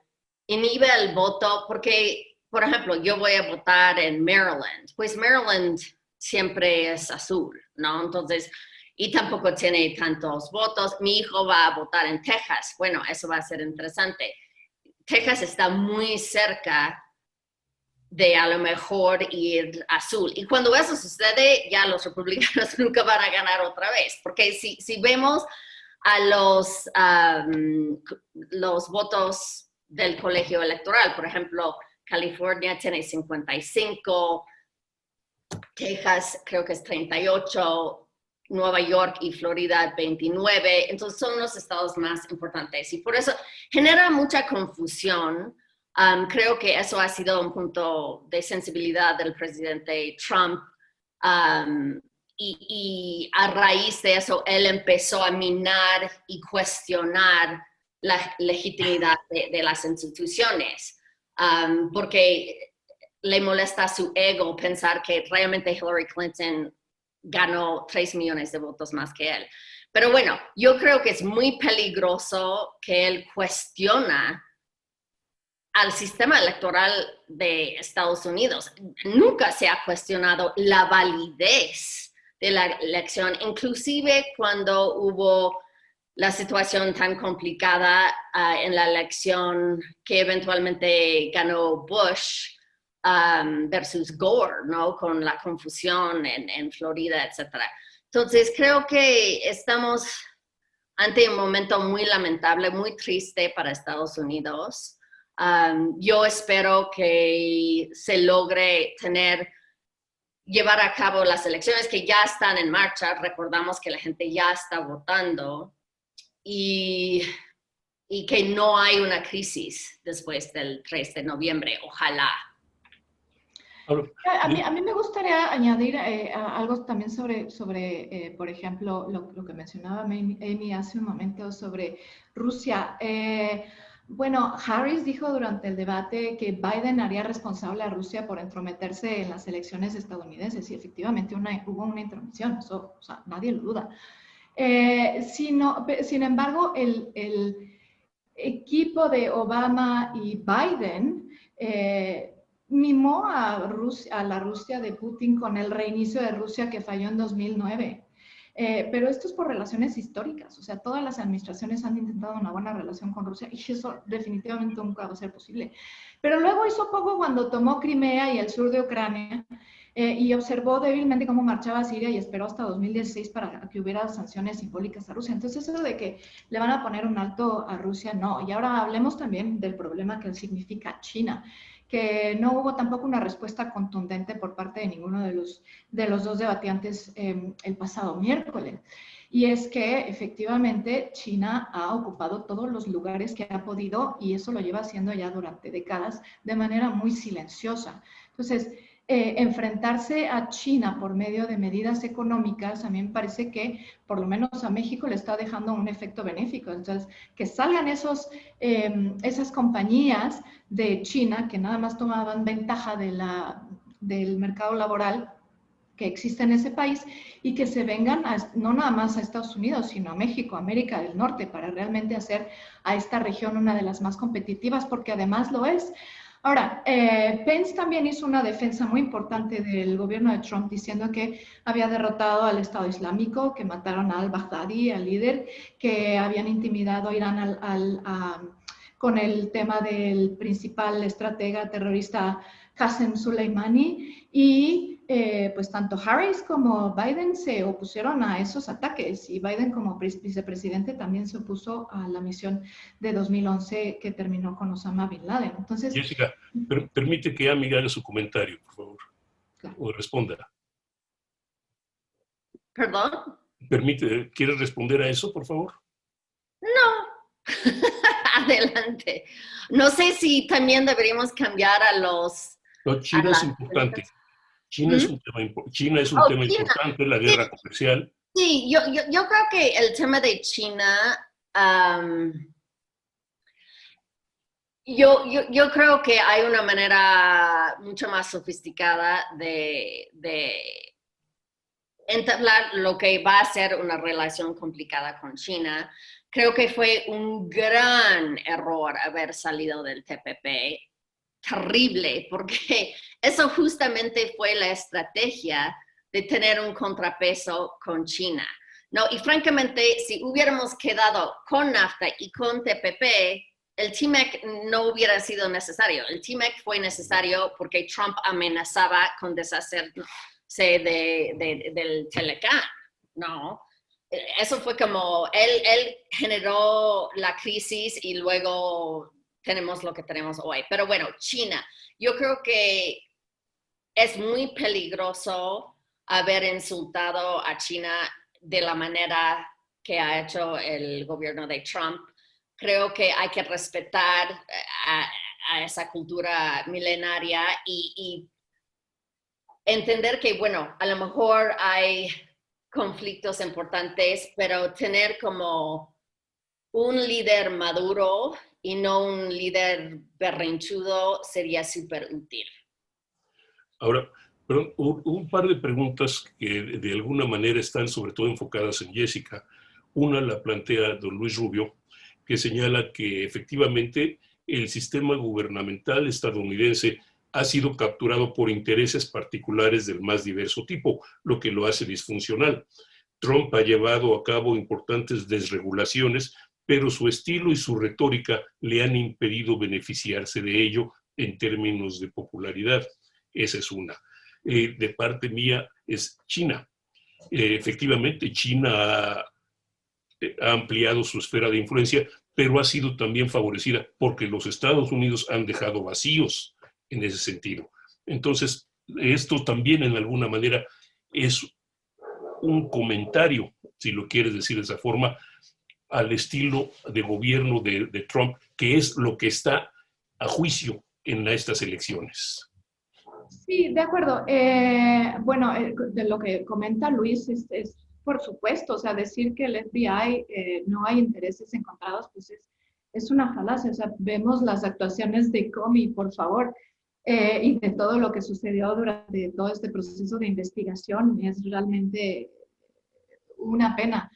Speaker 4: inhibe el voto porque, por ejemplo, yo voy a votar en Maryland. Pues Maryland siempre es azul, ¿no? Entonces, y tampoco tiene tantos votos. Mi hijo va a votar en Texas. Bueno, eso va a ser interesante. Texas está muy cerca de a lo mejor ir azul. Y cuando eso sucede, ya los republicanos nunca van a ganar otra vez. Porque si vemos a los votos del colegio electoral, por ejemplo, California tiene 55, Texas creo que es 38, Nueva York y Florida 29, entonces son los estados más importantes y por eso genera mucha confusión. Creo que eso ha sido un punto de sensibilidad del presidente Trump y a raíz de eso él empezó a minar y cuestionar la legitimidad de las instituciones porque le molesta su ego pensar que realmente Hillary Clinton ganó 3 millones de votos más que él. Pero bueno, yo creo que es muy peligroso que él cuestiona al sistema electoral de Estados Unidos. Nunca se ha cuestionado la validez de la elección, inclusive cuando hubo la situación tan complicada en la elección que eventualmente ganó Bush versus Gore, ¿no? Con la confusión en Florida, etc. Entonces, creo que estamos ante un momento muy lamentable, muy triste para Estados Unidos. Yo espero que se logre llevar a cabo las elecciones que ya están en marcha. Recordamos que la gente ya está votando y que no hay una crisis después del 3 de noviembre, ojalá.
Speaker 3: A mí me gustaría añadir algo también sobre por ejemplo, lo que mencionaba Amy hace un momento sobre Rusia. Bueno, Harris dijo durante el debate que Biden haría responsable a Rusia por entrometerse en las elecciones estadounidenses y efectivamente hubo una intromisión, eso, o sea, nadie lo duda. Sin embargo, el equipo de Obama y Biden mimó a la Rusia de Putin con el reinicio de Rusia que falló en 2009. Pero esto es por relaciones históricas, o sea, todas las administraciones han intentado una buena relación con Rusia y eso definitivamente nunca va a ser posible. Pero luego hizo poco cuando tomó Crimea y el sur de Ucrania y observó débilmente cómo marchaba Siria y esperó hasta 2016 para que hubiera sanciones simbólicas a Rusia. Entonces eso de que le van a poner un alto a Rusia, no. Y ahora hablemos también del problema que significa China, que no hubo tampoco una respuesta contundente por parte de ninguno de los dos debatientes el pasado miércoles. Y es que efectivamente China ha ocupado todos los lugares que ha podido y eso lo lleva haciendo ya durante décadas de manera muy silenciosa. Entonces, enfrentarse a China por medio de medidas económicas, a mí me parece que por lo menos a México le está dejando un efecto benéfico. Entonces, que salgan esas compañías de China que nada más tomaban ventaja del mercado laboral que existe en ese país y que se vengan no nada más a Estados Unidos, sino a México, América del Norte, para realmente hacer a esta región una de las más competitivas, porque además lo es. Ahora, Pence también hizo una defensa muy importante del gobierno de Trump diciendo que había derrotado al Estado Islámico, que mataron a al-Baghdadi, al líder, que habían intimidado a Irán con el tema del principal estratega terrorista Qasem Soleimani, y pues tanto Harris como Biden se opusieron a esos ataques, y Biden como vicepresidente también se opuso a la misión de 2011 que terminó con Osama Bin Laden. Entonces,
Speaker 2: Jessica, permite que Amy haga su comentario, por favor,
Speaker 3: claro.
Speaker 2: o responda.
Speaker 4: ¿Perdón?
Speaker 2: ¿Quieres responder a eso, por favor?
Speaker 4: No. Adelante. No sé si también deberíamos cambiar a los...
Speaker 2: No, China es importante. China es un tema importante, la guerra comercial.
Speaker 4: Sí, yo creo que el tema de China, yo creo que hay una manera mucho más sofisticada de entablar lo que va a ser una relación complicada con China. Creo que fue un gran error haber salido del TPP. Terrible, porque eso justamente fue la estrategia de tener un contrapeso con China, ¿no? Y francamente, si hubiéramos quedado con NAFTA y con TPP, el TMEC no hubiera sido necesario. El TMEC fue necesario porque Trump amenazaba con deshacerse del Telecán, ¿no? Eso fue como, él generó la crisis y luego tenemos lo que tenemos hoy. Pero bueno, China, yo creo que es muy peligroso haber insultado a China de la manera que ha hecho el gobierno de Trump. Creo que hay que respetar a esa cultura milenaria y entender que, bueno, a lo mejor hay conflictos importantes, pero tener como un líder maduro y no un líder berrinchudo sería súper útil.
Speaker 2: Ahora, perdón, un par de preguntas que de alguna manera están sobre todo enfocadas en Jessica. Una la plantea don Luis Rubio, que señala que efectivamente el sistema gubernamental estadounidense ha sido capturado por intereses particulares del más diverso tipo, lo que lo hace disfuncional. Trump ha llevado a cabo importantes desregulaciones, pero su estilo y su retórica le han impedido beneficiarse de ello en términos de popularidad. Esa es una. De parte mía es China. Efectivamente, China ha ampliado su esfera de influencia, pero ha sido también favorecida porque los Estados Unidos han dejado vacíos en ese sentido. Entonces, esto también en alguna manera es un comentario, si lo quieres decir de esa forma, al estilo de gobierno de Trump, que es lo que está a juicio en estas elecciones.
Speaker 3: Sí, de acuerdo. Bueno, de lo que comenta Luis es por supuesto, o sea, decir que el FBI no hay intereses encontrados, pues es una falacia. O sea, vemos las actuaciones de Comey, por favor, y de todo lo que sucedió durante todo este proceso de investigación. Es realmente una pena.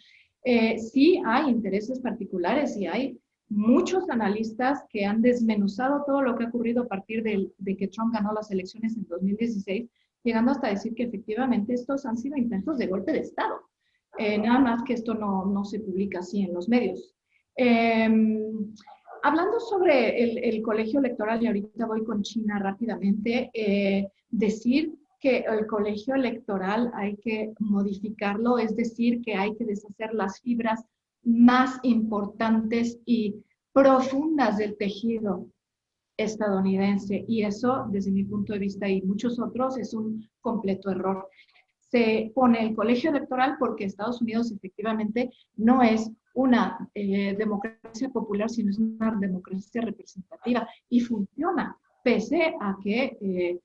Speaker 3: Sí hay intereses particulares y hay muchos analistas que han desmenuzado todo lo que ha ocurrido a partir de que Trump ganó las elecciones en 2016, llegando hasta decir que efectivamente estos han sido intentos de golpe de Estado. Nada más que esto no se publica así en los medios. Hablando sobre el colegio electoral, y ahorita voy con China rápidamente, decir que el colegio electoral hay que modificarlo, es decir, que hay que deshacer las fibras más importantes y profundas del tejido estadounidense. Y eso, desde mi punto de vista y muchos otros, es un completo error. Se pone el colegio electoral porque Estados Unidos efectivamente no es una democracia popular, sino es una democracia representativa y funciona, pese a que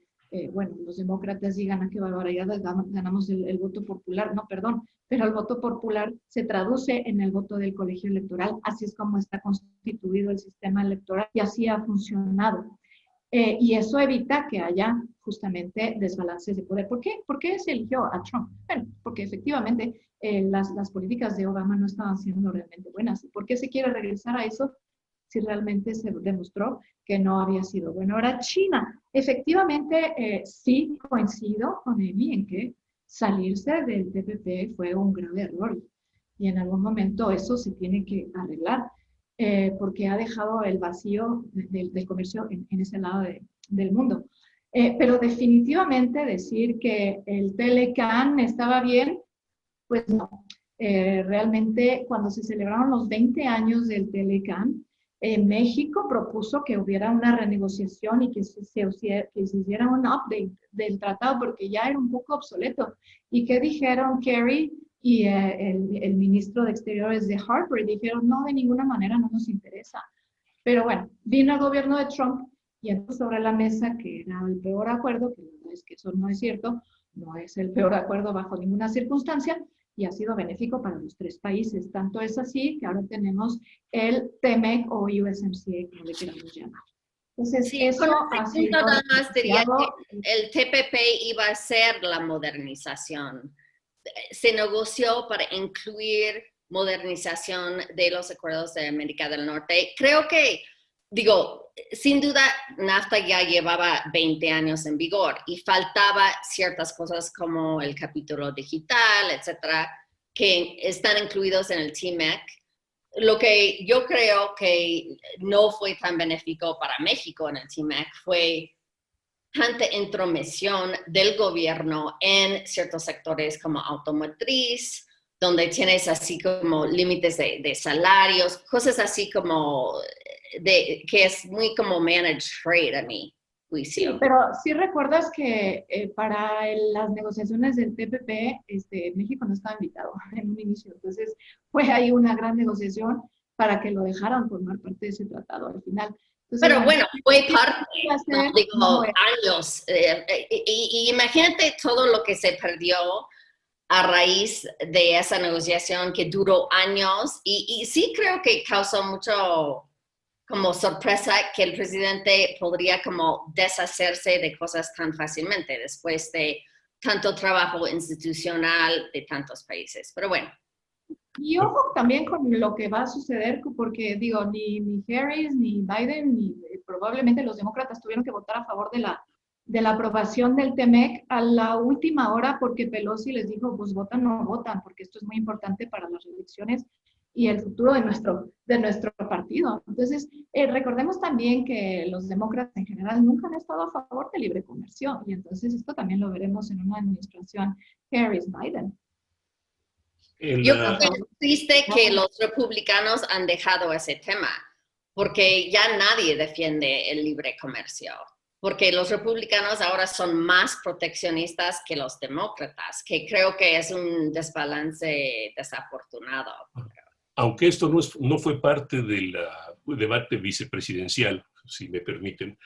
Speaker 3: bueno, los demócratas digan a qué barbaridad ganamos el voto popular. No, perdón, pero el voto popular se traduce en el voto del colegio electoral. Así es como está constituido el sistema electoral y así ha funcionado. Y eso evita que haya justamente desbalances de poder. ¿Por qué? ¿Por qué se eligió a Trump? Bueno, porque efectivamente las políticas de Obama no estaban siendo realmente buenas. ¿Por qué se quiere regresar a eso si realmente se demostró que no había sido bueno? Ahora, China, efectivamente, sí coincido con Amy en que salirse del TPP fue un grave error y en algún momento eso se tiene que arreglar. porque ha dejado el vacío del comercio en ese lado del mundo. Pero definitivamente decir que el Telecán estaba bien, pues no. Realmente cuando se celebraron los 20 años del Telecán, México propuso que hubiera una renegociación y que se hiciera un update del tratado porque ya era un poco obsoleto. ¿Y qué dijeron Kerry y el ministro de Exteriores de Harper? Dijeron, no, de ninguna manera no nos interesa. Pero bueno, vino el gobierno de Trump y entonces sobre la mesa que era el peor acuerdo, que la verdad es que eso no es cierto, no es el peor acuerdo bajo ninguna circunstancia, y ha sido benéfico para los tres países. Tanto es así que ahora tenemos el TMEC o USMCA, como le queramos llamar. Entonces,
Speaker 4: Sí,
Speaker 3: eso ha sido
Speaker 4: nada más diría que el TPP iba a ser la modernización. Se negoció para incluir modernización de los acuerdos de América del Norte. Creo que, digo, sin duda, NAFTA ya llevaba 20 años en vigor y faltaba ciertas cosas como el capítulo digital, etcétera, que están incluidos en el TMEC. Lo que yo creo que no fue tan benéfico para México en el TMEC fue tanta intromisión del gobierno en ciertos sectores como automotriz, donde tienes así como límites de salarios, cosas así como que es muy como managed trade a mi juicio.
Speaker 3: Sí, pero sí recuerdas que para las negociaciones del TPP, México no estaba invitado en un inicio, entonces fue ahí una gran negociación para que lo dejaran formar parte de ese tratado al final. Entonces,
Speaker 4: pero bueno, fue parte,
Speaker 3: hacer,
Speaker 4: digo,
Speaker 3: no,
Speaker 4: años. Y imagínate todo lo que se perdió a raíz de esa negociación que duró años y sí creo que causó mucho como sorpresa que el presidente podría como deshacerse de cosas tan fácilmente después de tanto trabajo institucional de tantos países. Pero bueno.
Speaker 3: Y ojo también con lo que va a suceder, porque digo, ni Harris, ni Biden, ni probablemente los demócratas tuvieron que votar a favor de la aprobación del TMEC a la última hora porque Pelosi les dijo, pues votan o no votan, porque esto es muy importante para las elecciones y el futuro de nuestro partido. Entonces, recordemos también que los demócratas en general nunca han estado a favor del libre comercio y entonces esto también lo veremos en una administración Harris-Biden.
Speaker 4: Yo creo que es triste que los republicanos han dejado ese tema, porque ya nadie defiende el libre comercio, porque los republicanos ahora son más proteccionistas que los demócratas, que creo que es un desbalance desafortunado.
Speaker 2: Aunque esto no fue parte del debate vicepresidencial, si me permiten,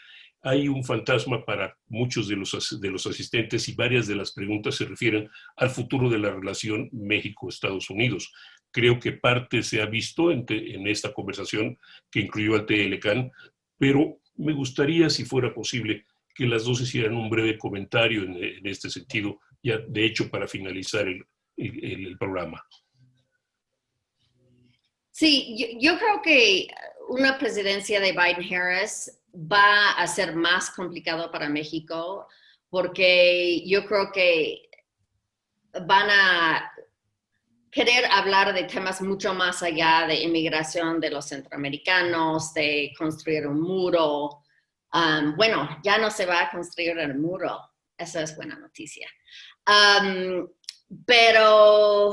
Speaker 2: hay un fantasma para muchos de los asistentes y varias de las preguntas se refieren al futuro de la relación México-Estados Unidos. Creo que parte se ha visto en esta conversación que incluyó al Telecán, pero me gustaría, si fuera posible, que las dos hicieran un breve comentario en este sentido, ya de hecho para finalizar el programa.
Speaker 4: Sí, yo creo que una presidencia de Biden-Harris va a ser más complicado para México porque yo creo que van a querer hablar de temas mucho más allá de inmigración de los centroamericanos, de construir un muro. Bueno, ya no se va a construir el muro. Eso es buena noticia. Pero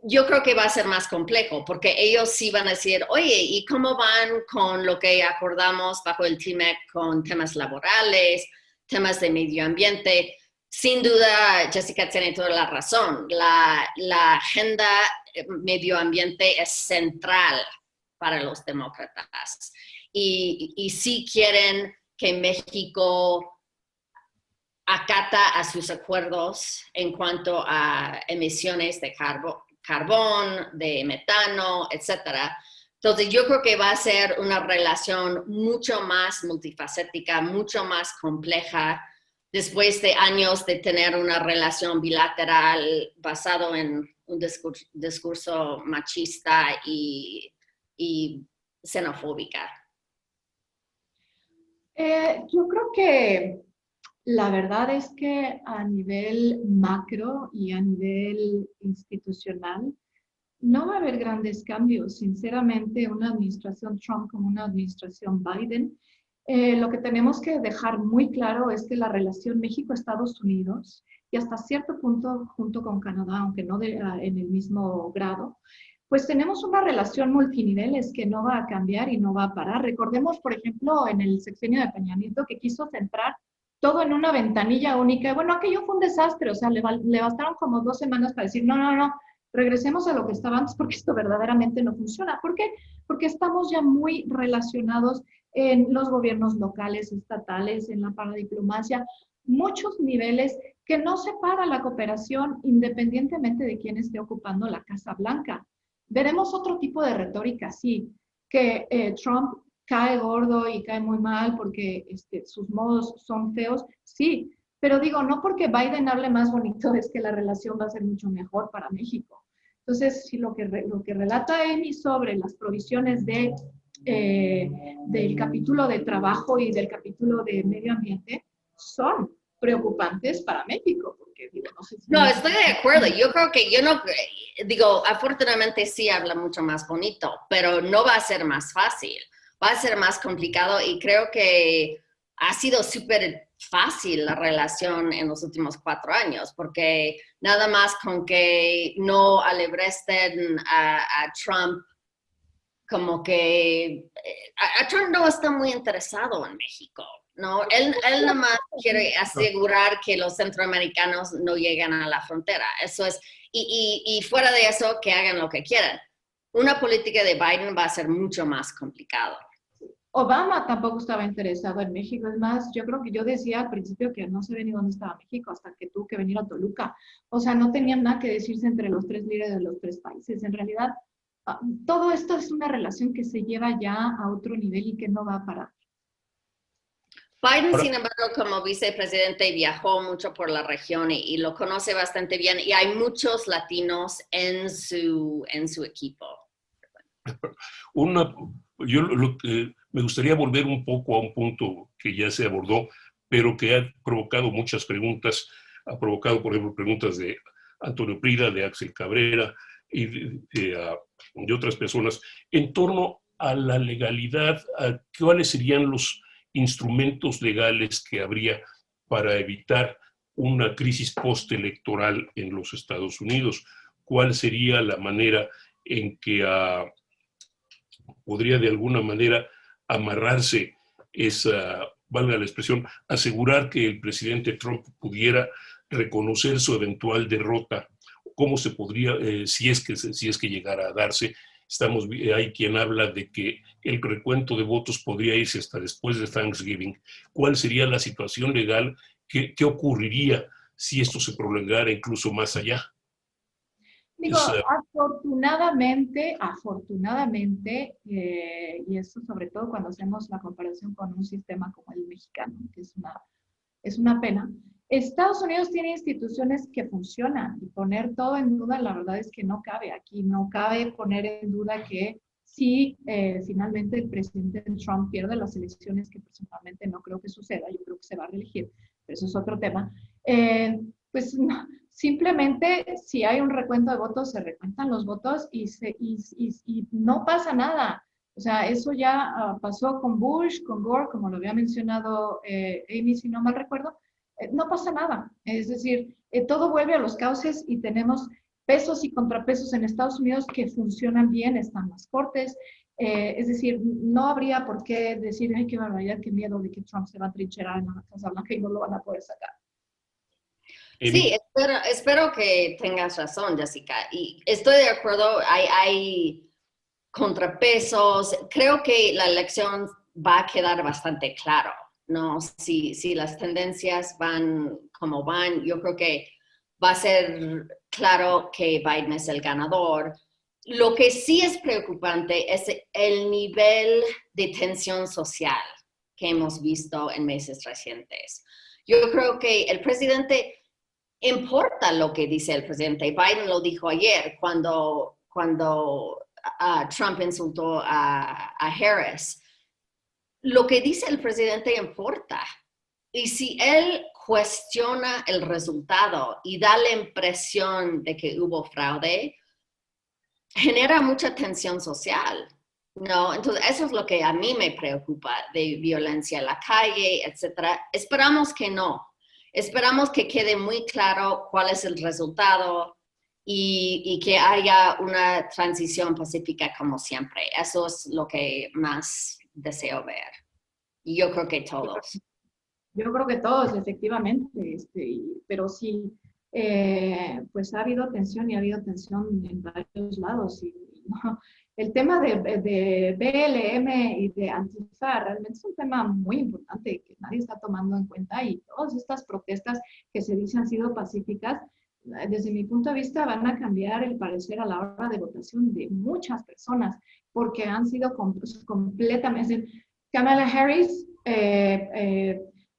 Speaker 4: yo creo que va a ser más complejo porque ellos sí van a decir, oye, ¿y cómo van con lo que acordamos bajo el TMEC con temas laborales, temas de medio ambiente? Sin duda, Jessica tiene toda la razón. La agenda medio ambiente es central para los demócratas y sí quieren que México acata a sus acuerdos en cuanto a emisiones de carbón, de metano, etcétera. Entonces, yo creo que va a ser una relación mucho más multifacética, mucho más compleja, después de años de tener una relación bilateral basado en un discurso machista y xenofóbica.
Speaker 3: Yo creo que la verdad es que a nivel macro y a nivel institucional, no va a haber grandes cambios. Sinceramente, una administración Trump como una administración Biden, lo que tenemos que dejar muy claro es que la relación México-Estados Unidos, y hasta cierto punto junto con Canadá, aunque no en el mismo grado, pues tenemos una relación multiniveles que no va a cambiar y no va a parar. Recordemos, por ejemplo, en el sexenio de Peña Nieto, que quiso centrar todo en una ventanilla única. Y bueno, aquello fue un desastre, o sea, le bastaron como 2 semanas para decir, no, regresemos a lo que estaba antes porque esto verdaderamente no funciona. ¿Por qué? Porque estamos ya muy relacionados en los gobiernos locales, estatales, en la paradiplomacia, muchos niveles que no separa la cooperación independientemente de quién esté ocupando la Casa Blanca. Veremos otro tipo de retórica, sí, que Trump cae gordo y cae muy mal porque sus modos son feos, sí, pero digo, no porque Biden hable más bonito es que la relación va a ser mucho mejor para México. Entonces, si lo que relata Amy sobre las provisiones del capítulo de trabajo y del capítulo de medio ambiente son preocupantes para México, porque digo, no sé si...
Speaker 4: No, estoy de acuerdo. Yo creo que digo, afortunadamente sí habla mucho más bonito, pero no va a ser más fácil, va a ser más complicado y creo que ha sido súper fácil la relación en los últimos 4 años, porque nada más con que no alebresten a Trump, como que a Trump no está muy interesado en México, ¿no? Él nada más quiere asegurar que los centroamericanos no lleguen a la frontera. Eso es, y fuera de eso, que hagan lo que quieran. Una política de Biden va a ser mucho más complicado.
Speaker 3: Obama tampoco estaba interesado en México. Es más, yo creo que yo decía al principio que no sabía ni dónde estaba México hasta que tuvo que venir a Toluca. O sea, no tenían nada que decirse entre los 3 líderes de los 3 países. En realidad, todo esto es una relación que se lleva ya a otro nivel y que no va a parar.
Speaker 4: Biden, sin embargo, como vicepresidente, viajó mucho por la región y lo conoce bastante bien y hay muchos latinos en su equipo.
Speaker 2: Me gustaría volver un poco a un punto que ya se abordó, pero que ha provocado muchas preguntas. Ha provocado, por ejemplo, preguntas de Antonio Prida, de Axel Cabrera y de otras personas en torno a la legalidad, a cuáles serían los instrumentos legales que habría para evitar una crisis postelectoral en los Estados Unidos. ¿Cuál sería la manera en que podría de alguna manera amarrarse esa, valga la expresión, asegurar que el presidente Trump pudiera reconocer su eventual derrota? ¿Cómo se podría, si es que llegara a darse? Hay quien habla de que el recuento de votos podría irse hasta después de Thanksgiving. ¿Cuál sería la situación legal? ¿Qué ocurriría si esto se prolongara incluso más allá?
Speaker 3: Digo, afortunadamente, y eso sobre todo cuando hacemos la comparación con un sistema como el mexicano, que es una pena, Estados Unidos tiene instituciones que funcionan y poner todo en duda, la verdad es que no cabe. Aquí no cabe poner en duda que si finalmente el presidente Trump pierde las elecciones, que personalmente no creo que suceda, yo creo que se va a reelegir, pero eso es otro tema, pues no, simplemente si hay un recuento de votos, se recuentan los votos y no pasa nada. O sea, eso ya pasó con Bush, con Gore, como lo había mencionado Amy, si no mal recuerdo, no pasa nada. Es decir, todo vuelve a los cauces y tenemos pesos y contrapesos en Estados Unidos que funcionan bien, están las cortes. Es decir, no habría por qué decir, ay, qué barbaridad, qué miedo de que Trump se va a trincherar en la Casa Blanca y no lo van a poder sacar.
Speaker 4: Sí, espero que tengas razón, Jessica. Y estoy de acuerdo, hay contrapesos. Creo que la elección va a quedar bastante claro, ¿no? Si las tendencias van como van, yo creo que va a ser claro que Biden es el ganador. Lo que sí es preocupante es el nivel de tensión social que hemos visto en meses recientes. Yo creo que el presidente... importa lo que dice el presidente. Biden lo dijo ayer cuando Trump insultó a Harris. Lo que dice el presidente importa. Y si él cuestiona el resultado y da la impresión de que hubo fraude, genera mucha tensión social, ¿no? Entonces, eso es lo que a mí me preocupa de violencia en la calle, etcétera. Esperamos que no. Esperamos que quede muy claro cuál es el resultado y que haya una transición pacífica como siempre. Eso es lo que más deseo ver. Y yo creo que todos.
Speaker 3: Yo creo que todos, efectivamente, pero sí, pues ha habido tensión y ha habido tensión en varios lados. ¿No? El tema de BLM y de Antifa realmente es un tema muy importante que nadie está tomando en cuenta, y todas estas protestas que se dicen han sido pacíficas, desde mi punto de vista van a cambiar el parecer a la hora de votación de muchas personas, porque han sido completamente... Kamala Harris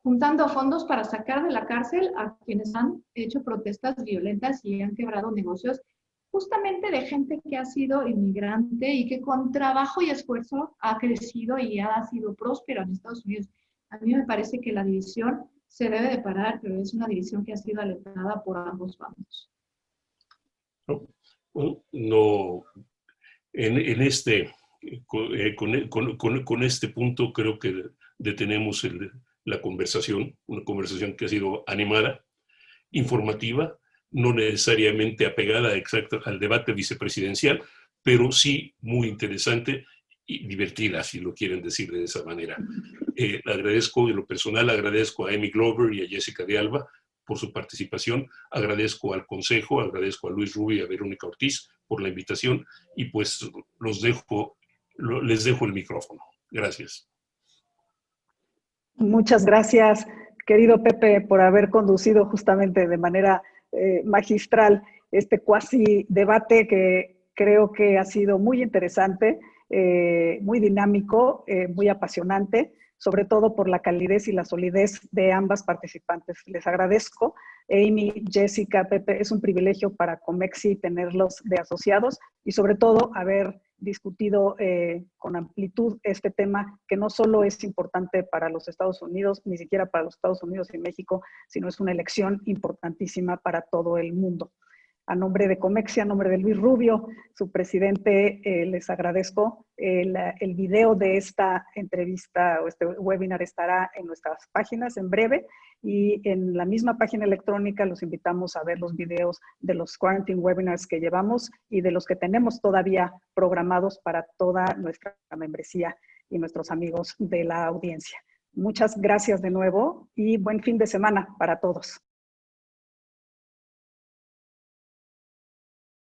Speaker 3: juntando fondos para sacar de la cárcel a quienes han hecho protestas violentas y han quebrado negocios, justamente de gente que ha sido inmigrante y que con trabajo y esfuerzo ha crecido y ha sido próspero en Estados Unidos. A mí me parece que la división se debe de parar, pero es una división que ha sido alentada por ambos bandos.
Speaker 2: No, en este, con este punto creo que detenemos la conversación, una conversación que ha sido animada, informativa, no necesariamente apegada exacta al debate vicepresidencial, pero sí muy interesante y divertida, si lo quieren decir de esa manera. Agradezco, en lo personal, agradezco a Amy Glover y a Jessica de Alba por su participación, agradezco al Consejo, agradezco a Luis Rubio y a Verónica Ortiz por la invitación, y pues les dejo el micrófono. Gracias.
Speaker 5: Muchas gracias, querido Pepe, por haber conducido justamente de manera magistral este cuasi debate que creo que ha sido muy interesante, muy dinámico, muy apasionante, sobre todo por la calidez y la solidez de ambas participantes. Les agradezco. Amy, Jessica, Pepe, es un privilegio para Comexi tenerlos de asociados y sobre todo haber discutido con amplitud este tema que no solo es importante para los Estados Unidos, ni siquiera para los Estados Unidos y México, sino es una elección importantísima para todo el mundo. A nombre de Comexi, a nombre de Luis Rubio, su presidente, les agradezco. El video de esta entrevista o este webinar estará en nuestras páginas en breve, y en la misma página electrónica los invitamos a ver los videos de los quarantine webinars que llevamos y de los que tenemos todavía programados para toda nuestra membresía y nuestros amigos de la audiencia. Muchas gracias de nuevo y buen fin de semana para todos.